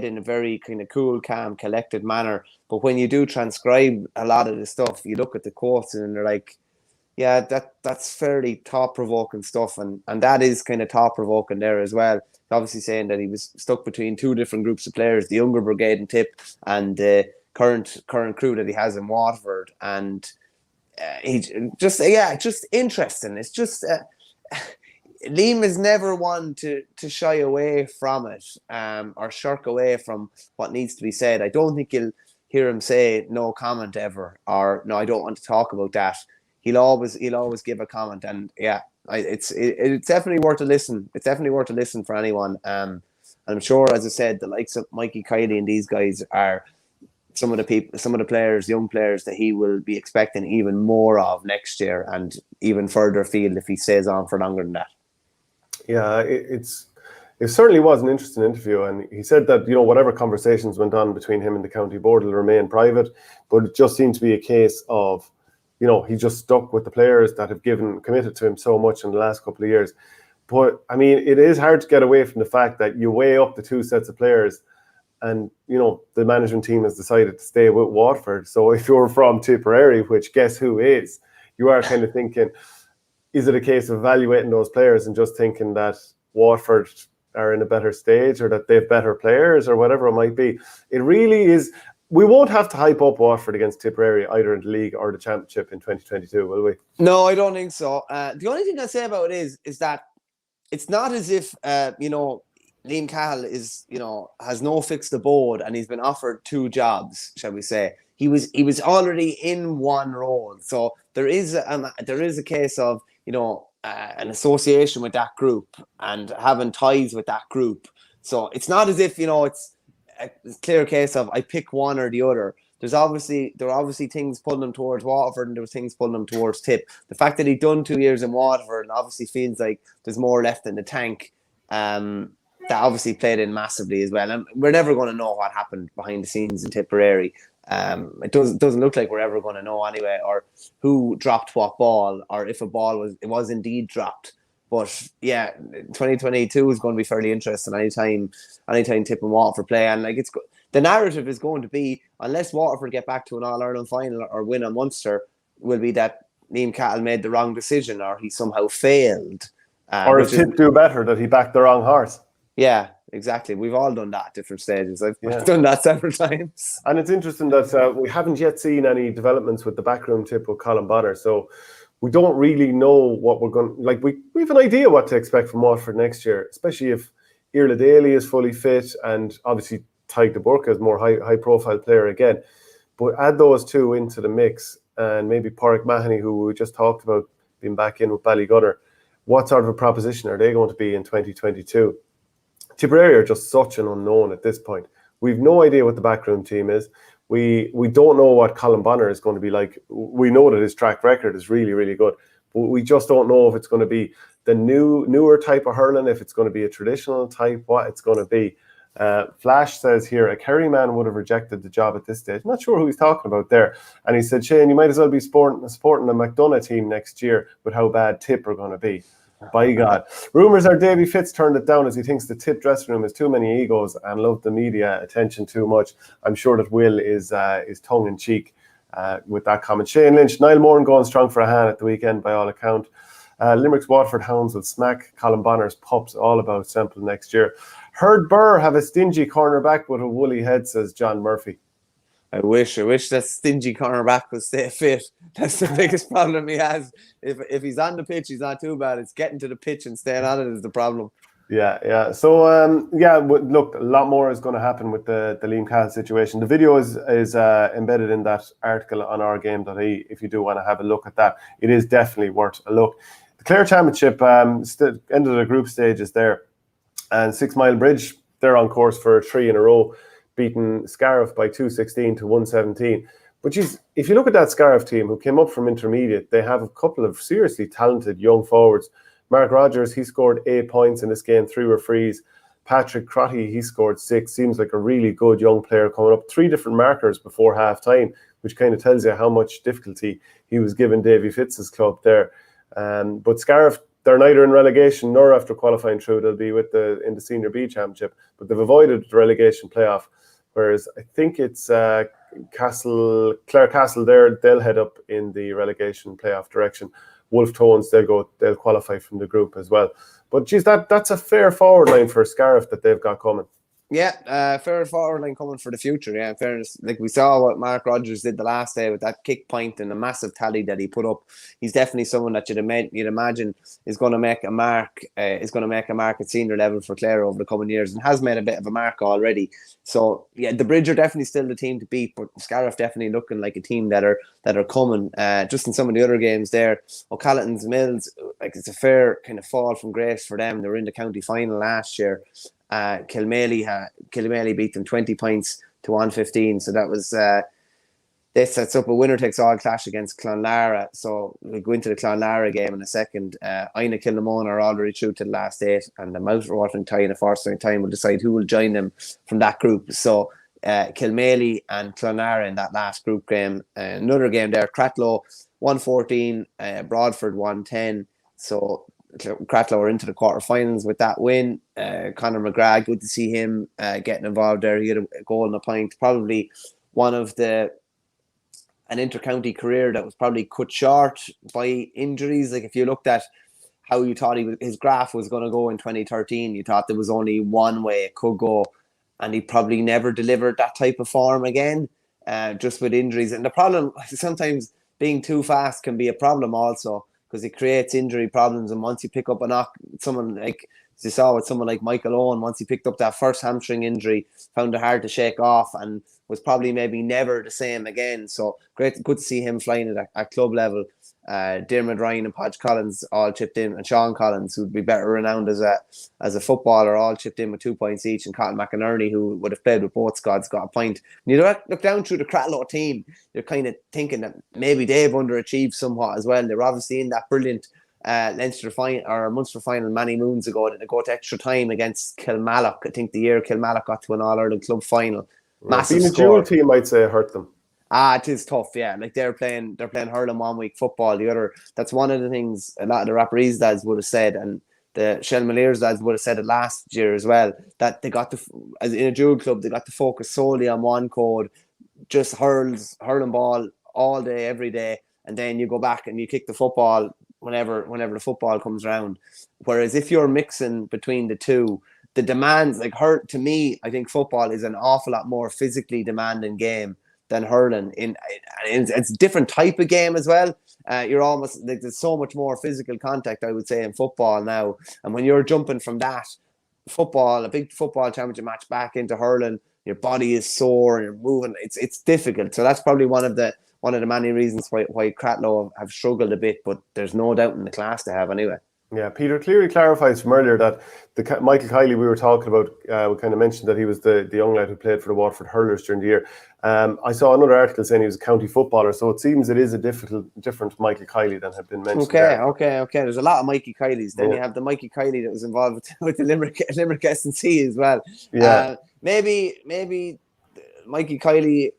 in a very kind of cool, calm, collected manner. But when you do transcribe a lot of the stuff, you look at the quotes and they're like, yeah, that's fairly thought-provoking stuff, and that is kind of thought-provoking there as well. Obviously saying that he was stuck between 2 different groups of players, the younger brigade in Tip and the current crew that he has in Waterford. And he just interesting. It's just Liam is never one to shy away from it or shirk away from what needs to be said. I don't think you'll hear him say no comment ever, or no, I don't want to talk about that. He'll always give a comment, and yeah, it's definitely worth a listen. It's definitely worth a listen for anyone. And I'm sure, as I said, the likes of Mikey Kiley and these guys are some of the players, young players, that he will be expecting even more of next year, and even further afield if he stays on for longer than that. Yeah, it certainly was an interesting interview, and he said that whatever conversations went on between him and the county board will remain private, but it just seemed to be a case of he just stuck with the players that have committed to him so much in the last couple of years. But I mean, it is hard to get away from the fact that you weigh up the 2 sets of players, and the management team has decided to stay with Waterford. So if you're from Tipperary, which guess who is, you are kind of thinking, is it a case of evaluating those players and just thinking that Waterford are in a better stage, or that they have better players, or whatever it might be? It really is. We won't have to hype up Waterford against Tipperary either in the league or the championship in 2022, will we? No, I don't think so. The only thing I say about it is that it's not as if Liam Cahill is has no fixed abode and he's been offered 2 jobs, shall we say. He was already in one role, so there is a case of an association with that group and having ties with that group. So it's not as if it's a clear case of I pick one or the other. There were obviously things pulling him towards Waterford, and there were things pulling him towards Tip. The fact that he'd done 2 years in Waterford and obviously feels like there's more left in the tank, that obviously played in massively as well. And we're never going to know what happened behind the scenes in Tipperary. It doesn't look like we're ever going to know anyway, or who dropped what ball, or if a ball was indeed dropped. But yeah, 2022 is going to be fairly interesting anytime Tip and Waterford play. And like, the narrative is going to be, unless Waterford get back to an All-Ireland final or win on Munster, will be that Liam Cahill made the wrong decision, or he somehow failed. Or if Tip do better, that he backed the wrong horse. Yeah, exactly. We've all done that at different stages. I've done that several times. And it's interesting that we haven't yet seen any developments with the backroom Tip with Colin Bonner. So we don't really know what we're going to, like, we have an idea what to expect from Watford next year, especially if Irla Daly is fully fit and obviously Tyke de Burke is more high profile player again. But add those two into the mix and maybe Pádraig Mahoney, who we just talked about being back in with Ballygunner. What sort of a proposition are they going to be in 2022? Tipperary are just such an unknown at this point. We've no idea what the backroom team is. We don't know what Colin Bonner is going to be like. We know that his track record is really, really good. But we just don't know if it's going to be the newer type of hurling, if it's going to be a traditional type, what it's going to be. Flash says here, a Kerry man would have rejected the job at this stage. I'm not sure who he's talking about there. And he said, Shane, you might as well be supporting the McDonough team next year with how bad Tip are going to be. By God. Rumours are Davy Fitz turned it down as he thinks the Tip dressing room has too many egos and loved the media attention too much. I'm sure that Will is tongue-in-cheek with that comment. Shane Lynch, Niall Moran going strong for a hand at the weekend by all account. Limerick's Waterford Hounds will smack Colin Bonner's pups all about Semple next year. Heard Burr have a stingy cornerback with a woolly head, says John Murphy. I wish that stingy cornerback would stay fit. That's the biggest problem he has. If he's on the pitch, he's not too bad. It's getting to the pitch and staying on it is the problem. Yeah. So, look, a lot more is going to happen with the Liam Cahill situation. The video is embedded in that article on OurGame.ie if you do want to have a look at that. It is definitely worth a look. The Clare Championship, end of the group stage is there. And 6 Mile Bridge, they're on course for 3 in a row, beating Scariff by 216 to 117. But if you look at that Scariff team who came up from intermediate, they have a couple of seriously talented young forwards. Mark Rogers, he scored 8 points in this game, 3 were frees. Patrick Crotty, he scored 6. Seems like a really good young player coming up. 3 different markers before half-time, which kind of tells you how much difficulty he was giving Davy Fitz's club there. But Scariff, they're neither in relegation nor after qualifying through. They'll be in the Senior B Championship, but they've avoided the relegation playoff. Whereas I think it's Clare Castle there, they'll head up in the relegation playoff direction. Wolf Tones, they'll qualify from the group as well. But geez, that's a fair forward line for Scariff that they've got coming. Yeah, fair forward line coming for the future. Yeah, in fairness, like we saw what Mark Rogers did the last day with that kick point and the massive tally that he put up. He's definitely someone that you'd imagine is going to make a mark. At senior level for Clare over the coming years, and has made a bit of a mark already. So yeah, the Bridge are definitely still the team to beat, but Scariff definitely looking like a team that are coming. Just in some of the other games there, O'Callaghan's Mills, like it's a fair kind of fall from grace for them. They were in the county final last year. Kilmaley beat them 20 points to 115. So that was this sets up a winner takes all clash against Clonlara. So we'll go into the Clonlara game in a second. Ina Kilnamona are already through to the last 8, and the mouth-watering tie in a first time will decide who will join them from that group. So Kilmaley and Clonlara in that last group game. Another game there, Cratloe 114, Broadford 110. So Cratloe are into the quarterfinals with that win. Conor McGrath, good to see him getting involved there. He had a goal and a point. Probably one of an inter-county career that was probably cut short by injuries. Like if you looked at how you thought his graph was going to go in 2013, you thought there was only one way it could go, and he probably never delivered that type of form again, just with injuries. And the problem, sometimes being too fast can be a problem also, because it creates injury problems. And once you pick up a knock, someone like, as you saw with someone like Michael Owen, once he picked up that first hamstring injury, found it hard to shake off and was probably maybe never the same again. So good to see him flying at club level. Dermot Ryan and Podge Collins all chipped in, and Sean Collins, who'd be better renowned as a footballer, all chipped in with 2 points each, and Colin McInerney, who would have played with both squads, got a point. When you look down through the Cratloe team, you're kind of thinking that maybe they've underachieved somewhat as well. They were obviously in that brilliant Leinster final or Munster final many moons ago. They go to extra time against Kilmallock. I think the year Kilmallock got to an All-Ireland club final. Massive being a score. dual team, I'd say, hurt them. It is tough, yeah. Like they're playing hurling 1 week, football the other. That's one of the things a lot of the Rapparees lads would have said, and the Shelmaliers lads would have said it last year as well, that they got as in a dual club, they got to focus solely on one code, just hurling ball all day, every day, and then you go back and you kick the football whenever the football comes around. Whereas if you're mixing between the two, the demands, like to me, I think football is an awful lot more physically demanding game than hurling. It's a different type of game as well. You're almost like there's so much more physical contact, I would say, in football now. And when you're jumping from that football, a big football championship match, back into hurling, your body is sore and you're moving. It's difficult. So that's probably one of the many reasons why Cratloe have struggled a bit. But there's no doubt in the class they have anyway. Yeah, Peter clearly clarifies from earlier that the Michael Cahill we were talking about, we kind of mentioned that he was the young lad who played for the Waterford Hurlers during the year. I saw another article saying he was a county footballer, so it seems it is a different Michael Cahill than had been mentioned. Okay. There's a lot of Mikey Kiley's. Then you have the Mikey Kiley that was involved with the Limerick S&C as well. Yeah. Maybe Mikey Kiley,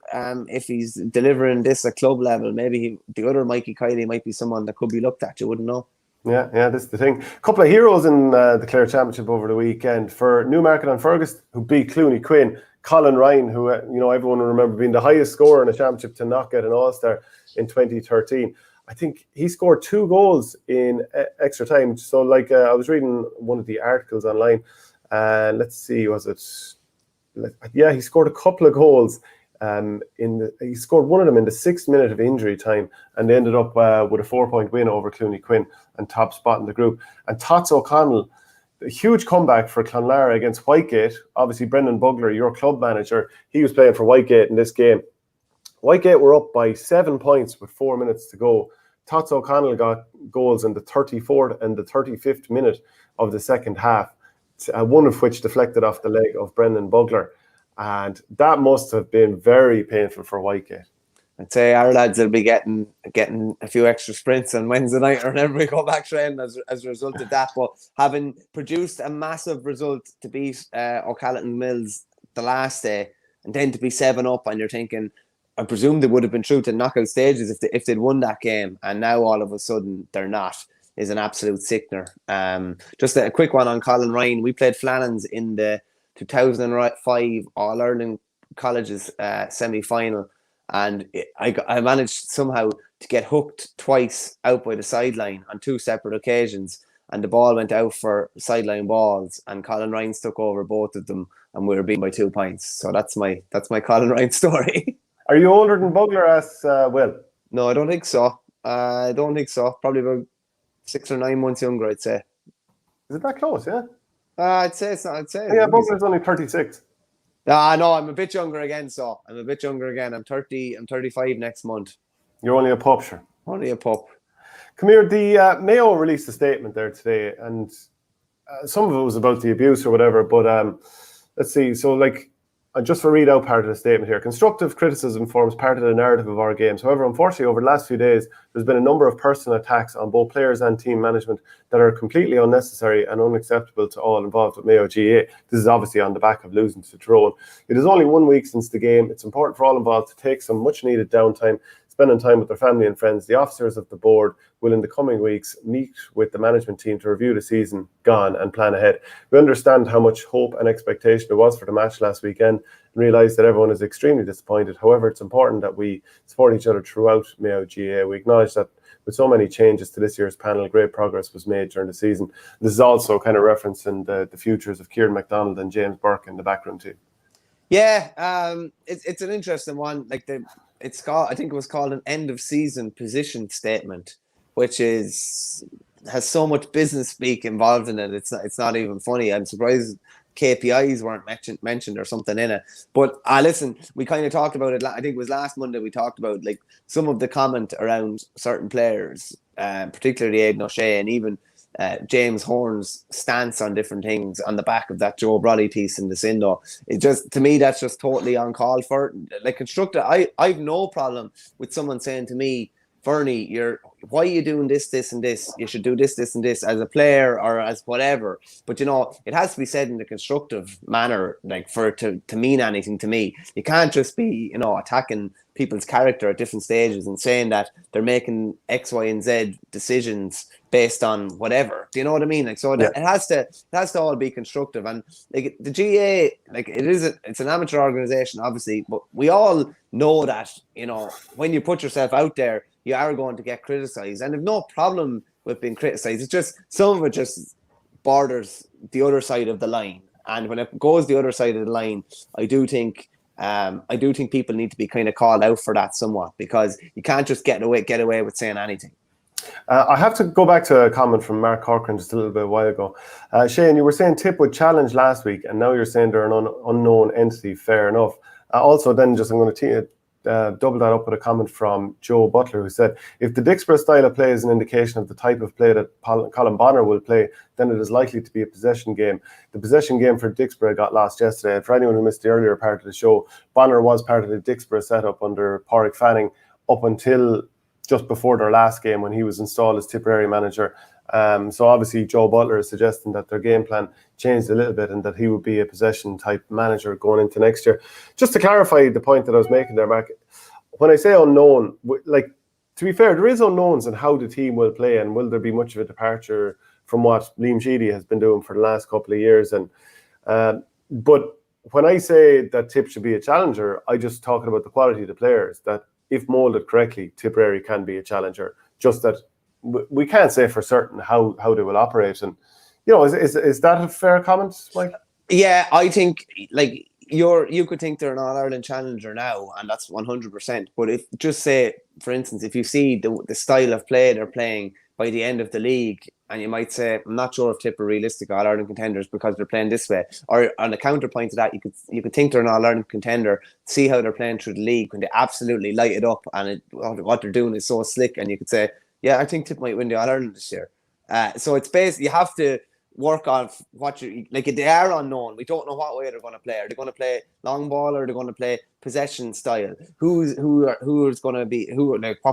if he's delivering this at club level, maybe the other Mikey Kiley might be someone that could be looked at. You wouldn't know. Yeah, this is the thing. A couple of heroes in the Clare Championship over the weekend. For Newmarket and Fergus, who beat Clooney Quinn, Colin Ryan, who everyone will remember being the highest scorer in a championship to not get an All-Star in 2013. I think he scored 2 goals in extra time. So, I was reading one of the articles online, and let's see, he scored a couple of goals. He scored one of them in the 6th minute of injury time, and they ended up with a 4-point win over Clooney Quinn and top spot in the group. And Tots O'Connell, a huge comeback for Clonlara against Whitegate. Obviously, Brendan Bugler, your club manager, he was playing for Whitegate in this game. Whitegate were up by 7 points with 4 minutes to go. Tots O'Connell got goals in the 34th and the 35th minute of the second half, one of which deflected off the leg of Brendan Bugler. And that must have been very painful for Whitegate. I'd say our lads will be getting a few extra sprints on Wednesday night or whenever we go back training as a result of that. But having produced a massive result to beat O'Callaghan Mills the last day, and then to be 7-up, and you're thinking, I presume they would have been through to knockout stages if they'd won that game, and now all of a sudden they're not, is an absolute sickener. Just a quick one on Colin Ryan. We played Flannans in the 2005 All-Ireland Colleges semi-final, and I managed somehow to get hooked twice out by the sideline on 2 separate occasions, and the ball went out for sideline balls, and Colin Ryan took over both of them, and we were beaten by 2 points. So that's my Colin Ryan story. Are you older than Bugler? Asks Will. No, I don't think so. Probably about 6 or 9 months younger, I'd say. Is it that close? Yeah. I'd say it's not. I'd say. Yeah, Bugler's only 36. No, I'm a bit younger again. I'm 30. I'm 35 next month. You're only a pup, sure. Only a pup. Come here. The Mayo released a statement there today, and some of it was about the abuse or whatever. But let's see. So, I'll just read out part of the statement here. Constructive criticism forms part of the narrative of our games. However, unfortunately, over the last few days, there's been a number of personal attacks on both players and team management that are completely unnecessary and unacceptable to all involved with Mayo GA. This is obviously on the back of losing to Tyrone. It is only 1 week since the game. It's important for all involved to take some much-needed downtime, spending time with their family and friends. The officers of the board will, in the coming weeks, meet with the management team to review the season gone and plan ahead. We understand how much hope and expectation there was for the match last weekend and realise that everyone is extremely disappointed. However, it's important that we support each other throughout Mayo GA. We acknowledge that with so many changes to this year's panel, great progress was made during the season. This is also kind of referencing the futures of Kieran MacDonald and James Burke in the backroom team. Yeah, it's an interesting one. It's called, I think it was called an end of season position statement, which has so much business speak involved in it. It's not even funny. I'm surprised KPIs weren't mentioned or something in it. But listen, we kind of talked about it. I think it was last Monday we talked about some of the comment around certain players, particularly Aidan O'Shea and even James Horn's stance on different things on the back of that Joe Brolly piece in the Sindo. It just, to me, that's just totally uncalled for. Constructive, I've no problem with someone saying to me, Verney, why are you doing this, and this? You should do this, and this as a player or as whatever. But, it has to be said in a constructive manner, for it to mean anything to me. You can't just be, attacking people's character at different stages and saying that they're making X, Y, and Z decisions based on whatever. Do you know what I mean? It has to all be constructive. And the GA, it's an amateur organization, obviously, but we all know that, when you put yourself out there, you are going to get criticised, and I've no problem with being criticised. It's just some of it just borders the other side of the line, and when it goes the other side of the line, I do think I do think people need to be kind of called out for that somewhat, because you can't just get away with saying anything. I have to go back to a comment from Mark Corcoran just a little bit a while ago. Shane, you were saying Tip would challenge last week, and now you're saying they're an unknown entity. Fair enough. Also, then I'm going to double that up with a comment from Joe Butler, who said, if the Dicksboro style of play is an indication of the type of play that Colin Bonner will play, then it is likely to be a possession game. The possession game for Dicksboro got lost yesterday. And for anyone who missed the earlier part of the show, Bonner was part of the Dicksboro setup under Pádraig Fanning up until just before their last game when he was installed as Tipperary manager. So obviously Joe Butler is suggesting that their game plan changed a little bit and that he would be a possession type manager going into next year. Just to clarify the point that I was making there, Mark, when I say unknown, like, to be fair, there is unknowns in how the team will play, and will there be much of a departure from what Liam Sheedy has been doing for the last couple of years. And but when I say that Tip should be a challenger, I just talking about the quality of the players, that if moulded correctly, Tipperary can be a challenger. Just that we can't say for certain how they will operate. And, you know, is that a fair comment, Mike? Yeah, I think, like, you could think they're an All-Ireland challenger now, and that's 100%. But if, just say, for instance, if you see the style of play they're playing by the end of the league, and you might say, I'm not sure if Tip are realistic All-Ireland contenders because they're playing this way. Or on a counterpoint to that, you could think they're an All-Ireland contender, see how they're playing through the league when they absolutely light it up, and what they're doing is so slick, and you could say, yeah, I think Tip might win the All-Ireland this year. So it's basically, you have to work on what you like. They are unknown. We don't know what way they're going to play. Are they going to play long ball, or are they going to play possession style? What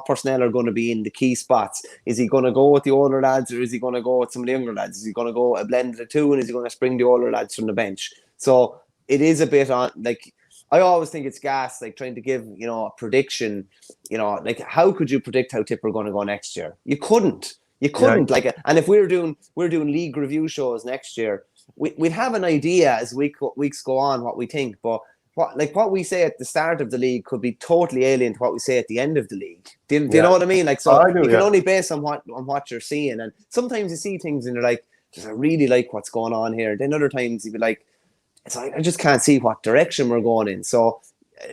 personnel are going to be in the key spots? Is he going to go with the older lads, or is he going to go with some of the younger lads? Is he going to go a blend of the two, and is he going to spring the older lads from the bench? So it is a bit on, like, I always think it's gas, like, trying to give, you know, a prediction. You know, like, how could you predict how Tip are going to go next year? You couldn't. Like, and if we're doing league review shows next year, we'd have an idea as weeks go on what we think, but what we say at the start of the league could be totally alien to what we say at the end of the league. Do you know what I mean? Like, so you can only base on what you're seeing, and sometimes you see things and you're like, I really like what's going on here. Then other times you'd be like, it's like, I just can't see what direction we're going in. So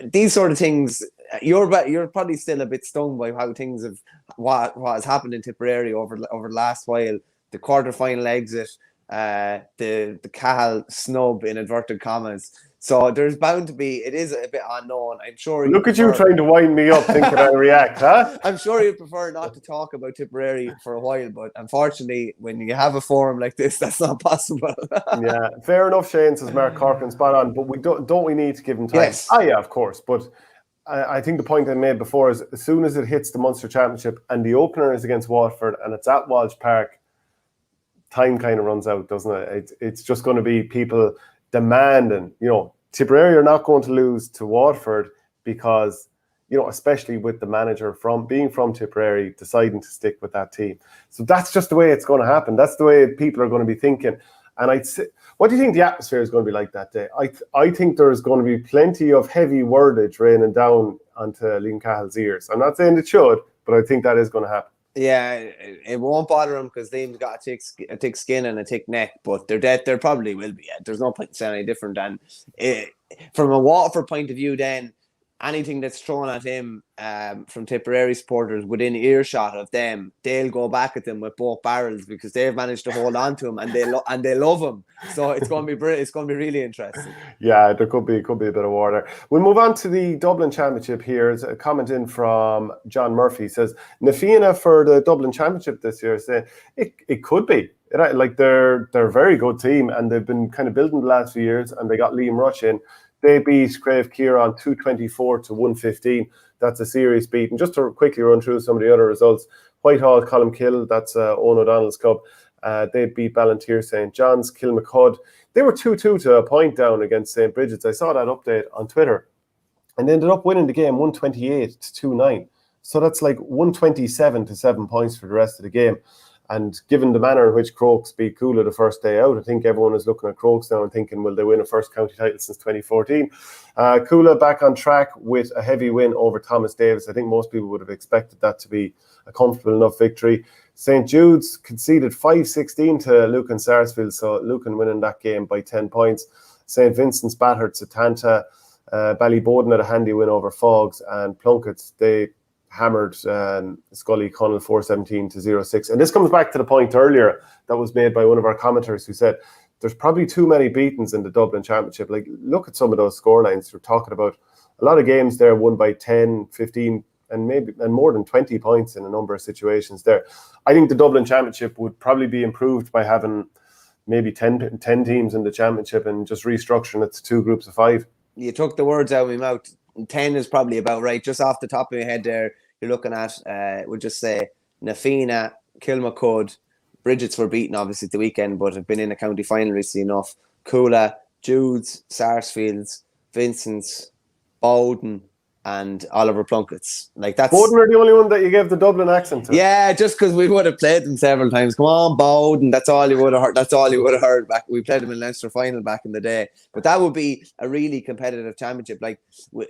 these sort of things. You're probably still a bit stung by how things have what has happened in Tipperary over the last while. The quarterfinal exit, the Cahill snub in inverted commas. So there's bound to be. It is a bit unknown. I'm sure. Look at you trying to wind me up, thinking I'll react, huh? I'm sure you'd prefer not to talk about Tipperary for a while, but unfortunately, when you have a forum like this, that's not possible. Yeah, fair enough, Shane, says Mark Corcoran, spot on. But we don't we need to give him time? Yes. Oh yeah, of course, but. I think the point I made before is, as soon as it hits the Munster Championship and the opener is against Waterford and it's at Walsh Park, time kind of runs out, doesn't it? It's just going to be people demanding, you know, Tipperary are not going to lose to Waterford because, you know, especially with the manager being from Tipperary, deciding to stick with that team. So that's just the way it's going to happen. That's the way people are going to be thinking. And I'd say, what do you think the atmosphere is going to be like that day? I think there's going to be plenty of heavy wordage raining down onto Liam Cahill's ears. I'm not saying it should, but I think that is going to happen. Yeah, it won't bother him because Liam's got a thick skin and a thick neck, but there probably will be. There's no point in saying any different. And from a Waterford point of view, then, anything that's thrown at him from Tipperary supporters within earshot of them, they'll go back at them with both barrels because they've managed to hold on to him and they love him. So it's going to be really interesting. Yeah, there could be a bit of war there. We'll move on to the Dublin Championship here. There's a comment in from John Murphy. He says, Nafina for the Dublin Championship this year. Say it could be. Like they're a very good team and they've been kind of building the last few years, and they got Liam Rush in. They beat Crave Kieran 224 to 115. That's a serious beat. And just to quickly run through some of the other results, Whitehall, Colmkill, that's Owen O'Donnell's club. They beat Ballantyre St. John's, Kilmacud. They were 2-2 to a point down against St. Bridget's. I saw that update on Twitter. And they ended up winning the game 128 to 2-9. So that's like 127 to 7 points for the rest of the game. And given the manner in which Crokes beat Coola the first day out, I think everyone is looking at Crokes now and thinking, will they win a first county title since 2014? Coola back on track with a heavy win over Thomas Davis. I think most people would have expected that to be a comfortable enough victory. St. Jude's conceded 5-16 to Lucan Sarsfield, so Lucan winning that game by 10 points. St. Vincent's battered Satanta. Ballyboden had a handy win over Fogs, and Plunkett's, they hammered Scully Connell 4-17-0-6. And this comes back to the point earlier that was made by one of our commenters who said there's probably too many beatings in the Dublin Championship. Like, look at some of those scorelines. We're talking about a lot of games there won by 10, 15, and more than 20 points in a number of situations there. I think the Dublin Championship would probably be improved by having maybe 10 teams in the championship and just restructuring it to 2 groups of 5. You took the words out of my mouth. 10 is probably about right. Just off the top of your head there, you're looking at, we'll just say, Nafina, Kilmacud, Bridget's were beaten obviously at the weekend, but have been in a county final recently enough. Coola, Jude's, Sarsfields, Vincent's, Bowden, and Oliver Plunkett's. Like, that's Bowden are the only one that you gave the Dublin accent to. Yeah, just because we would have played them several times. Come on, Bowden. That's all you would have heard. That's all you would have heard back. We played them in Leinster final back in the day. But that would be a really competitive championship. Like, with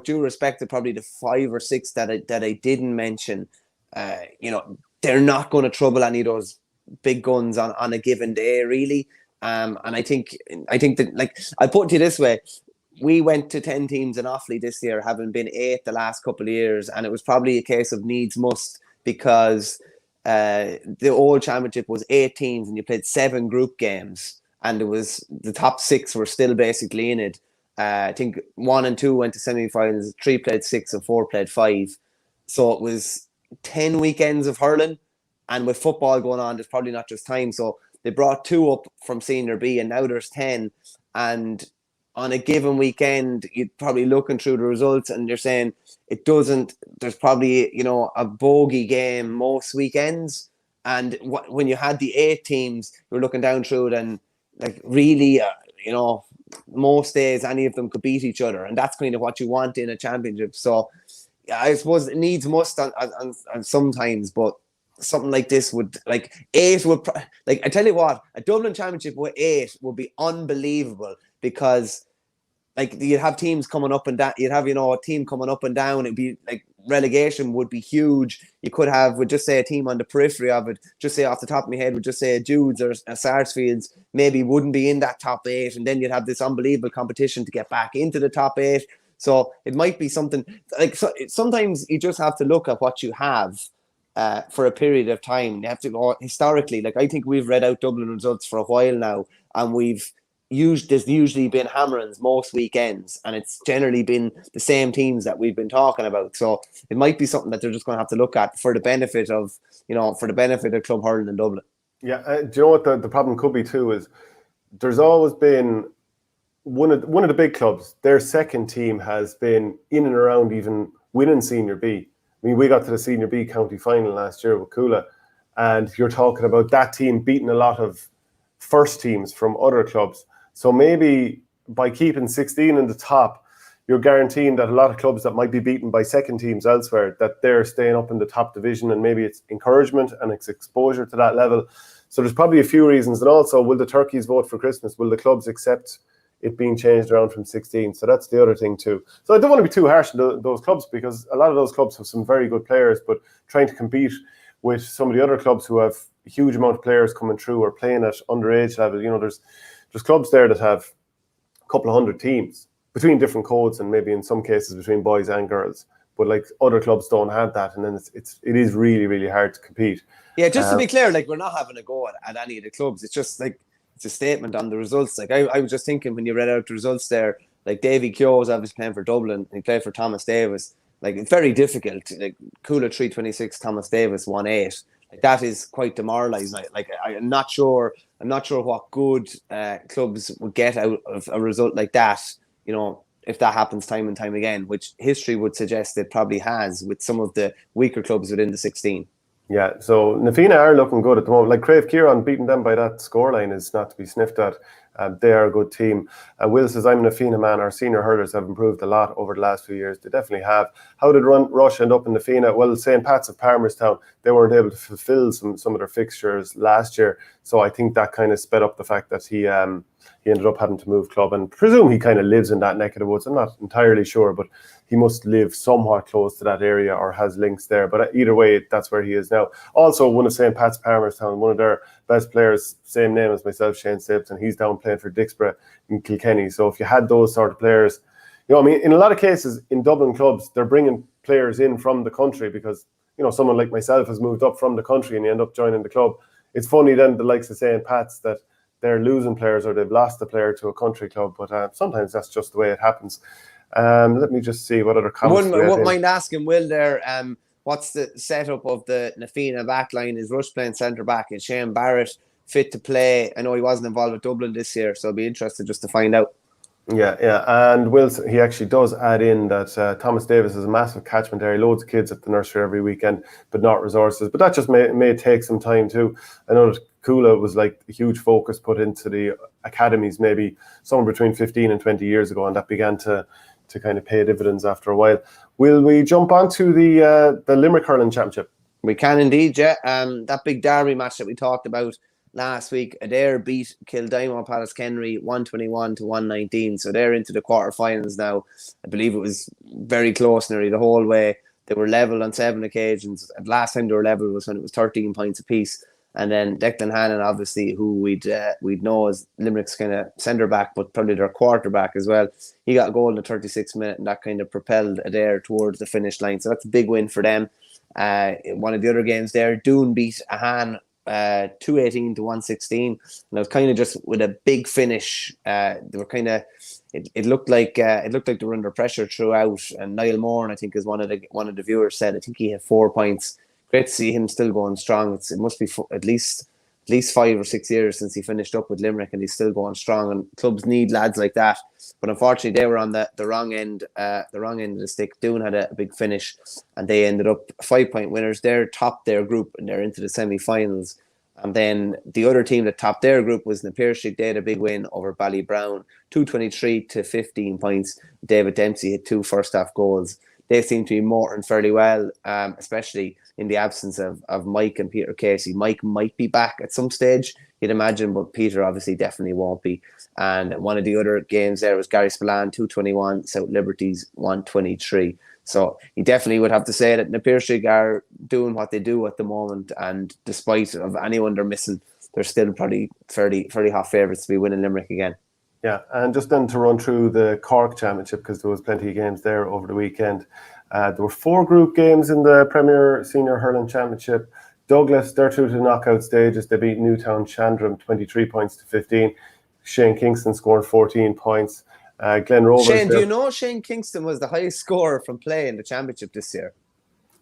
due respect to probably the 5 or 6 that I didn't mention, they're not going to trouble any of those big guns on a given day, really. And I think that, like, I'll put it to you this way. We went to 10 teams in Offaly this year, having been 8 the last couple of years, and it was probably a case of needs must, because the old championship was 8 teams and you played 7 group games, and it was the top 6 were still basically in it. I think 1 and 2 went to semi-finals, 3 played 6 and 4 played 5. So it was 10 weekends of hurling, and with football going on, there's probably not just time. So they brought 2 up from Senior B, and now there's 10, and on a given weekend, you're probably looking through the results and you're saying there's probably, a bogey game most weekends. And when you had the 8 teams, you're looking down through it, and, like, really, most days, any of them could beat each other. And that's kind of what you want in a championship. So I suppose it needs must on sometimes, but something like this would, like, 8 would, like, I tell you what, a Dublin championship with 8 would be unbelievable, because, like, you'd have teams coming up and down. You'd have, a team coming up and down. It'd be like relegation would be huge. You could have, would just say, a team on the periphery of it. Just say off the top of my head, would just say a Jude's or a Sarsfields maybe wouldn't be in that top 8, and then you'd have this unbelievable competition to get back into the top 8. So it might be something like, so sometimes you just have to look at what you have for a period of time. You have to go historically. Like, I think we've read out Dublin results for a while now, and there's usually been hammerings most weekends, and it's generally been the same teams that we've been talking about. So it might be something that they're just going to have to look at for the benefit of club hurling in Dublin. Yeah, do you know what the problem could be too is there's always been one of the big clubs, their second team has been in and around even winning Senior B. I mean, we got to the Senior B county final last year with Coola, and you're talking about that team beating a lot of first teams from other clubs. So maybe by keeping 16 in the top, you're guaranteeing that a lot of clubs that might be beaten by second teams elsewhere, that they're staying up in the top division, and maybe it's encouragement and it's exposure to that level. So there's probably a few reasons. And also, will the turkeys vote for Christmas? Will the clubs accept it being changed around from 16? So that's the other thing too. So I don't want to be too harsh on those clubs, because a lot of those clubs have some very good players, but trying to compete with some of the other clubs who have a huge amount of players coming through or playing at underage level, there's clubs there that have a couple of hundred teams between different codes, and maybe in some cases between boys and girls. But, like, other clubs don't have that, and then it is really, really hard to compete. Yeah, just to be clear, like, we're not having a go at any of the clubs. It's just, like, it's a statement on the results. Like, I was just thinking when you read out the results there, like, Davy Keogh was obviously playing for Dublin, and he played for Thomas Davis. Like, it's very difficult. Like, Coola 326, Thomas davis 1-8. Like, that is quite demoralising. Like, I'm not sure what good clubs would get out of a result like that, if that happens time and time again, which history would suggest it probably has with some of the weaker clubs within the 16. Yeah, so Nafina are looking good at the moment. Like, Crave Kieran beating them by that scoreline is not to be sniffed at. They are a good team. Will says, I'm a Nafina man. Our senior hurlers have improved a lot over the last few years. They definitely have. How did Rush end up in Nafina? Well, St. Pat's of Palmerstown, they weren't able to fulfill some of their fixtures last year. So I think that kind of sped up the fact that he ended up having to move club, and presume he kind of lives in that neck of the woods. I'm not entirely sure, but he must live somewhat close to that area or has links there. But either way, that's where he is now. Also, one of St. Pat's Palmerstown, one of their best players, same name as myself, Shane Stapleton, he's down playing for Dixborough in Kilkenny. So if you had those sort of players, I mean, in a lot of cases in Dublin clubs, they're bringing players in from the country because, someone like myself has moved up from the country and you end up joining the club. It's funny then, the likes of saying Pats, that they're losing players or they've lost a player to a country club, but sometimes that's just the way it happens. Let me just see what other comments. Wouldn't mind asking Will there, what's the setup of the Nafina backline? Is Rush playing centre back? Is Shane Barrett fit to play? I know he wasn't involved with Dublin this year, so I'll be interested just to find out. Yeah. And Wilson, he actually does add in that Thomas Davis is a massive catchment area, loads of kids at the nursery every weekend, but not resources. But that just may take some time too. I know that Kula was like a huge focus put into the academies maybe somewhere between 15 and 20 years ago, and that began to kind of pay dividends after a while. Will we jump on to the Limerick Hurling Championship? We can indeed, yeah. That big derby match that we talked about last week, Adair beat Kildimo Pallaskenry 121-119. So they're into the quarterfinals now. I believe it was very close nearly the whole way. They were level on 7 occasions. And last time they were level was when it was 13 points apiece. And then Declan Hannon, obviously, who we'd know as Limerick's kind of centre back, but probably their quarterback as well. He got a goal in the 36th minute, and that kind of propelled Adair towards the finish line. So that's a big win for them. One of the other games there, Doon beat Ahan 218-116, and it was kind of just with a big finish. They were kind of it looked like they were under pressure throughout. And Niall Moore, I think, as one of the viewers said, I think he had 4 points. Great to see him still going strong. It must be at least 5 or 6 years since he finished up with Limerick, and he's still going strong. And clubs need lads like that. But unfortunately, they were on the wrong end of the stick. Doon had a big finish, and they ended up 5-point winners. They're topped their group, and they're into the semi-finals. And then the other team that topped their group was Napier-Street. They had a big win over Ballybrown, 223-15 points. David Dempsey hit 2 first-half goals. They seem to be motoring fairly well, especially in the absence of Mike and Peter Casey. Mike might be back at some stage, you'd imagine, but Peter obviously definitely won't be. And one of the other games there was Gary Spillane, 221, South Liberties, 123. So you definitely would have to say that Napier Street are doing what they do at the moment, and despite of anyone they're missing, they're still probably fairly hot favourites to be winning Limerick again. Yeah, and just then to run through the Cork Championship, because there was plenty of games there over the weekend. There were 4 group games in the Premier Senior Hurling Championship. Douglas, they're through to the knockout stages. They beat Newtown Chandram 23 points to 15. Shane Kingston scored 14 points. Glen Rovers. Shane, do you know Shane Kingston was the highest scorer from play in the championship this year?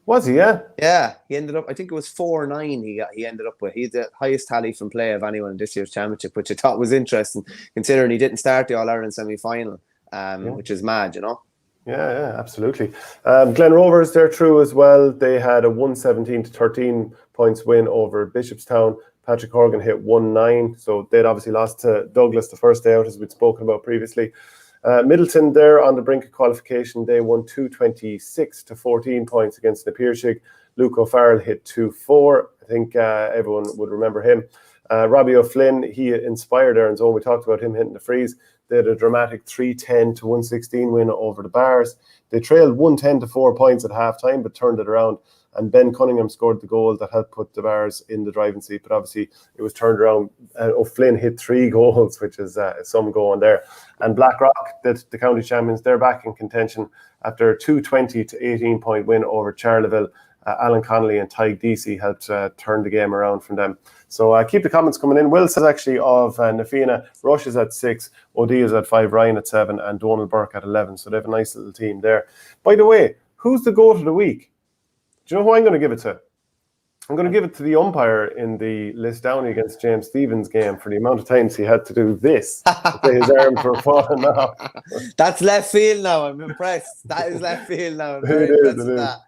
Was he, yeah? Yeah, he ended up, I think it was 4-9 he ended up with. He's the highest tally from play of anyone in this year's championship, which I thought was interesting, considering he didn't start the All-Ireland semi-final, which is mad, you know? Yeah, absolutely. Glen Rovers, they're through as well. They had a 117-13 points win over Bishopstown. Patrick Horgan hit 1-9, so they'd obviously lost to Douglas the first day out, as we'd spoken about previously. Middleton, they're on the brink of qualification. They won 226-14 points against Napier-Shig. Luke O'Farrell hit 2-4. I think everyone would remember him. Robbie O'Flynn, he inspired Aaron's own. We talked about him hitting the freeze. They had a dramatic 310-116 win over the Bars. They trailed 110-4 points at halftime, but turned it around. And Ben Cunningham scored the goal that helped put the Bars in the driving seat. But obviously, it was turned around. O'Flynn hit 3 goals, which is some going there. And Blackrock, the county champions, they're back in contention after a 220-18-point win over Charleville. Alan Connolly and Tyg Deasy helped turn the game around from them. So keep the comments coming in. Will says actually of Nafina, Rush is at 6, O'D is at 5, Ryan at 7, and Donald Burke at 11. So they have a nice little team there. By the way, who's the GOAT of the week? Do you know who I'm going to give it to? I'm going to give it to the umpire in the Lisdowney against James Stevens game for the amount of times he had to do this. His arms were falling off. That's left field now. I'm impressed. That is left field now. I'm very impressed with that.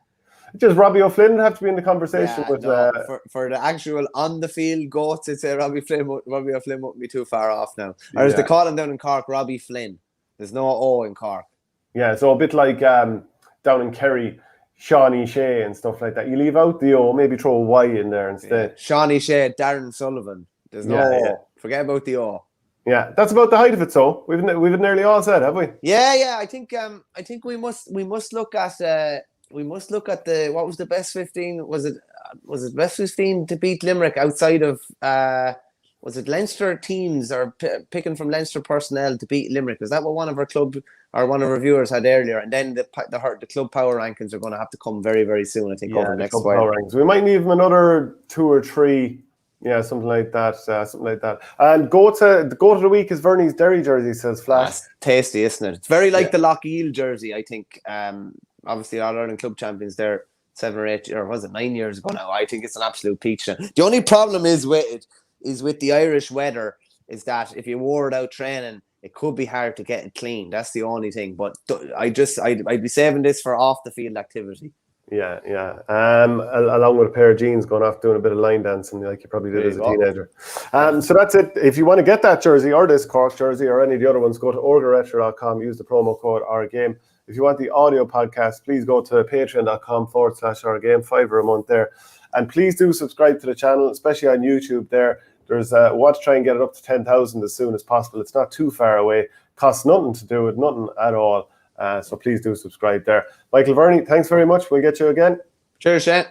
Just Robbie O'Flynn would have to be in the conversation with... for the actual on-the-field GOATs, I'd say Robbie O'Flynn wouldn't be too far off now. Or as they call him down in Cork, Robbie Flynn. There's no O in Cork. Yeah, so a bit like down in Kerry, Shawnee Shea and stuff like that. You leave out the O, maybe throw a Y in there instead. Yeah. Shawnee Shea, Darren Sullivan. There's no O. Yeah. Forget about the O. Yeah, that's about the height of it. So we've nearly all said, have we? Yeah. I think we must look at the what was the best 15? Was it best 15 to beat Limerick outside of was it Leinster teams or picking from Leinster personnel to beat Limerick? Is that what one of our club or one of our viewers had earlier? And then the club power rankings are going to have to come very, very soon, I think, over the next while. We might need them another 2 or 3. Yeah, something like that. And go to the week is Verney's Derry jersey, says Flash. That's tasty, isn't it? It's very like the Lochiel jersey, I think. Obviously, All Ireland club champions there 7 or 8, or was it 9 years ago now? I think it's an absolute peach. The only problem is with it is with the Irish weather, is that if you wore it out training, it could be hard to get it clean. That's the only thing. But I'd be saving this for off the field activity. Yeah. Along with a pair of jeans, going off doing a bit of line dancing like you probably did as a teenager. So that's it. If you want to get that jersey or this Cork jersey or any of the other ones, go to orderretro.com, use the promo code OurGame. If you want the audio podcast, please go to patreon.com/OurGame, $5 a month there. And please do subscribe to the channel, especially on YouTube there. There's want to try and get it up to 10,000 as soon as possible. It's not too far away. Costs nothing to do it, nothing at all. So please do subscribe there. Michael Verney, thanks very much. We'll get you again. Cheers, Shane.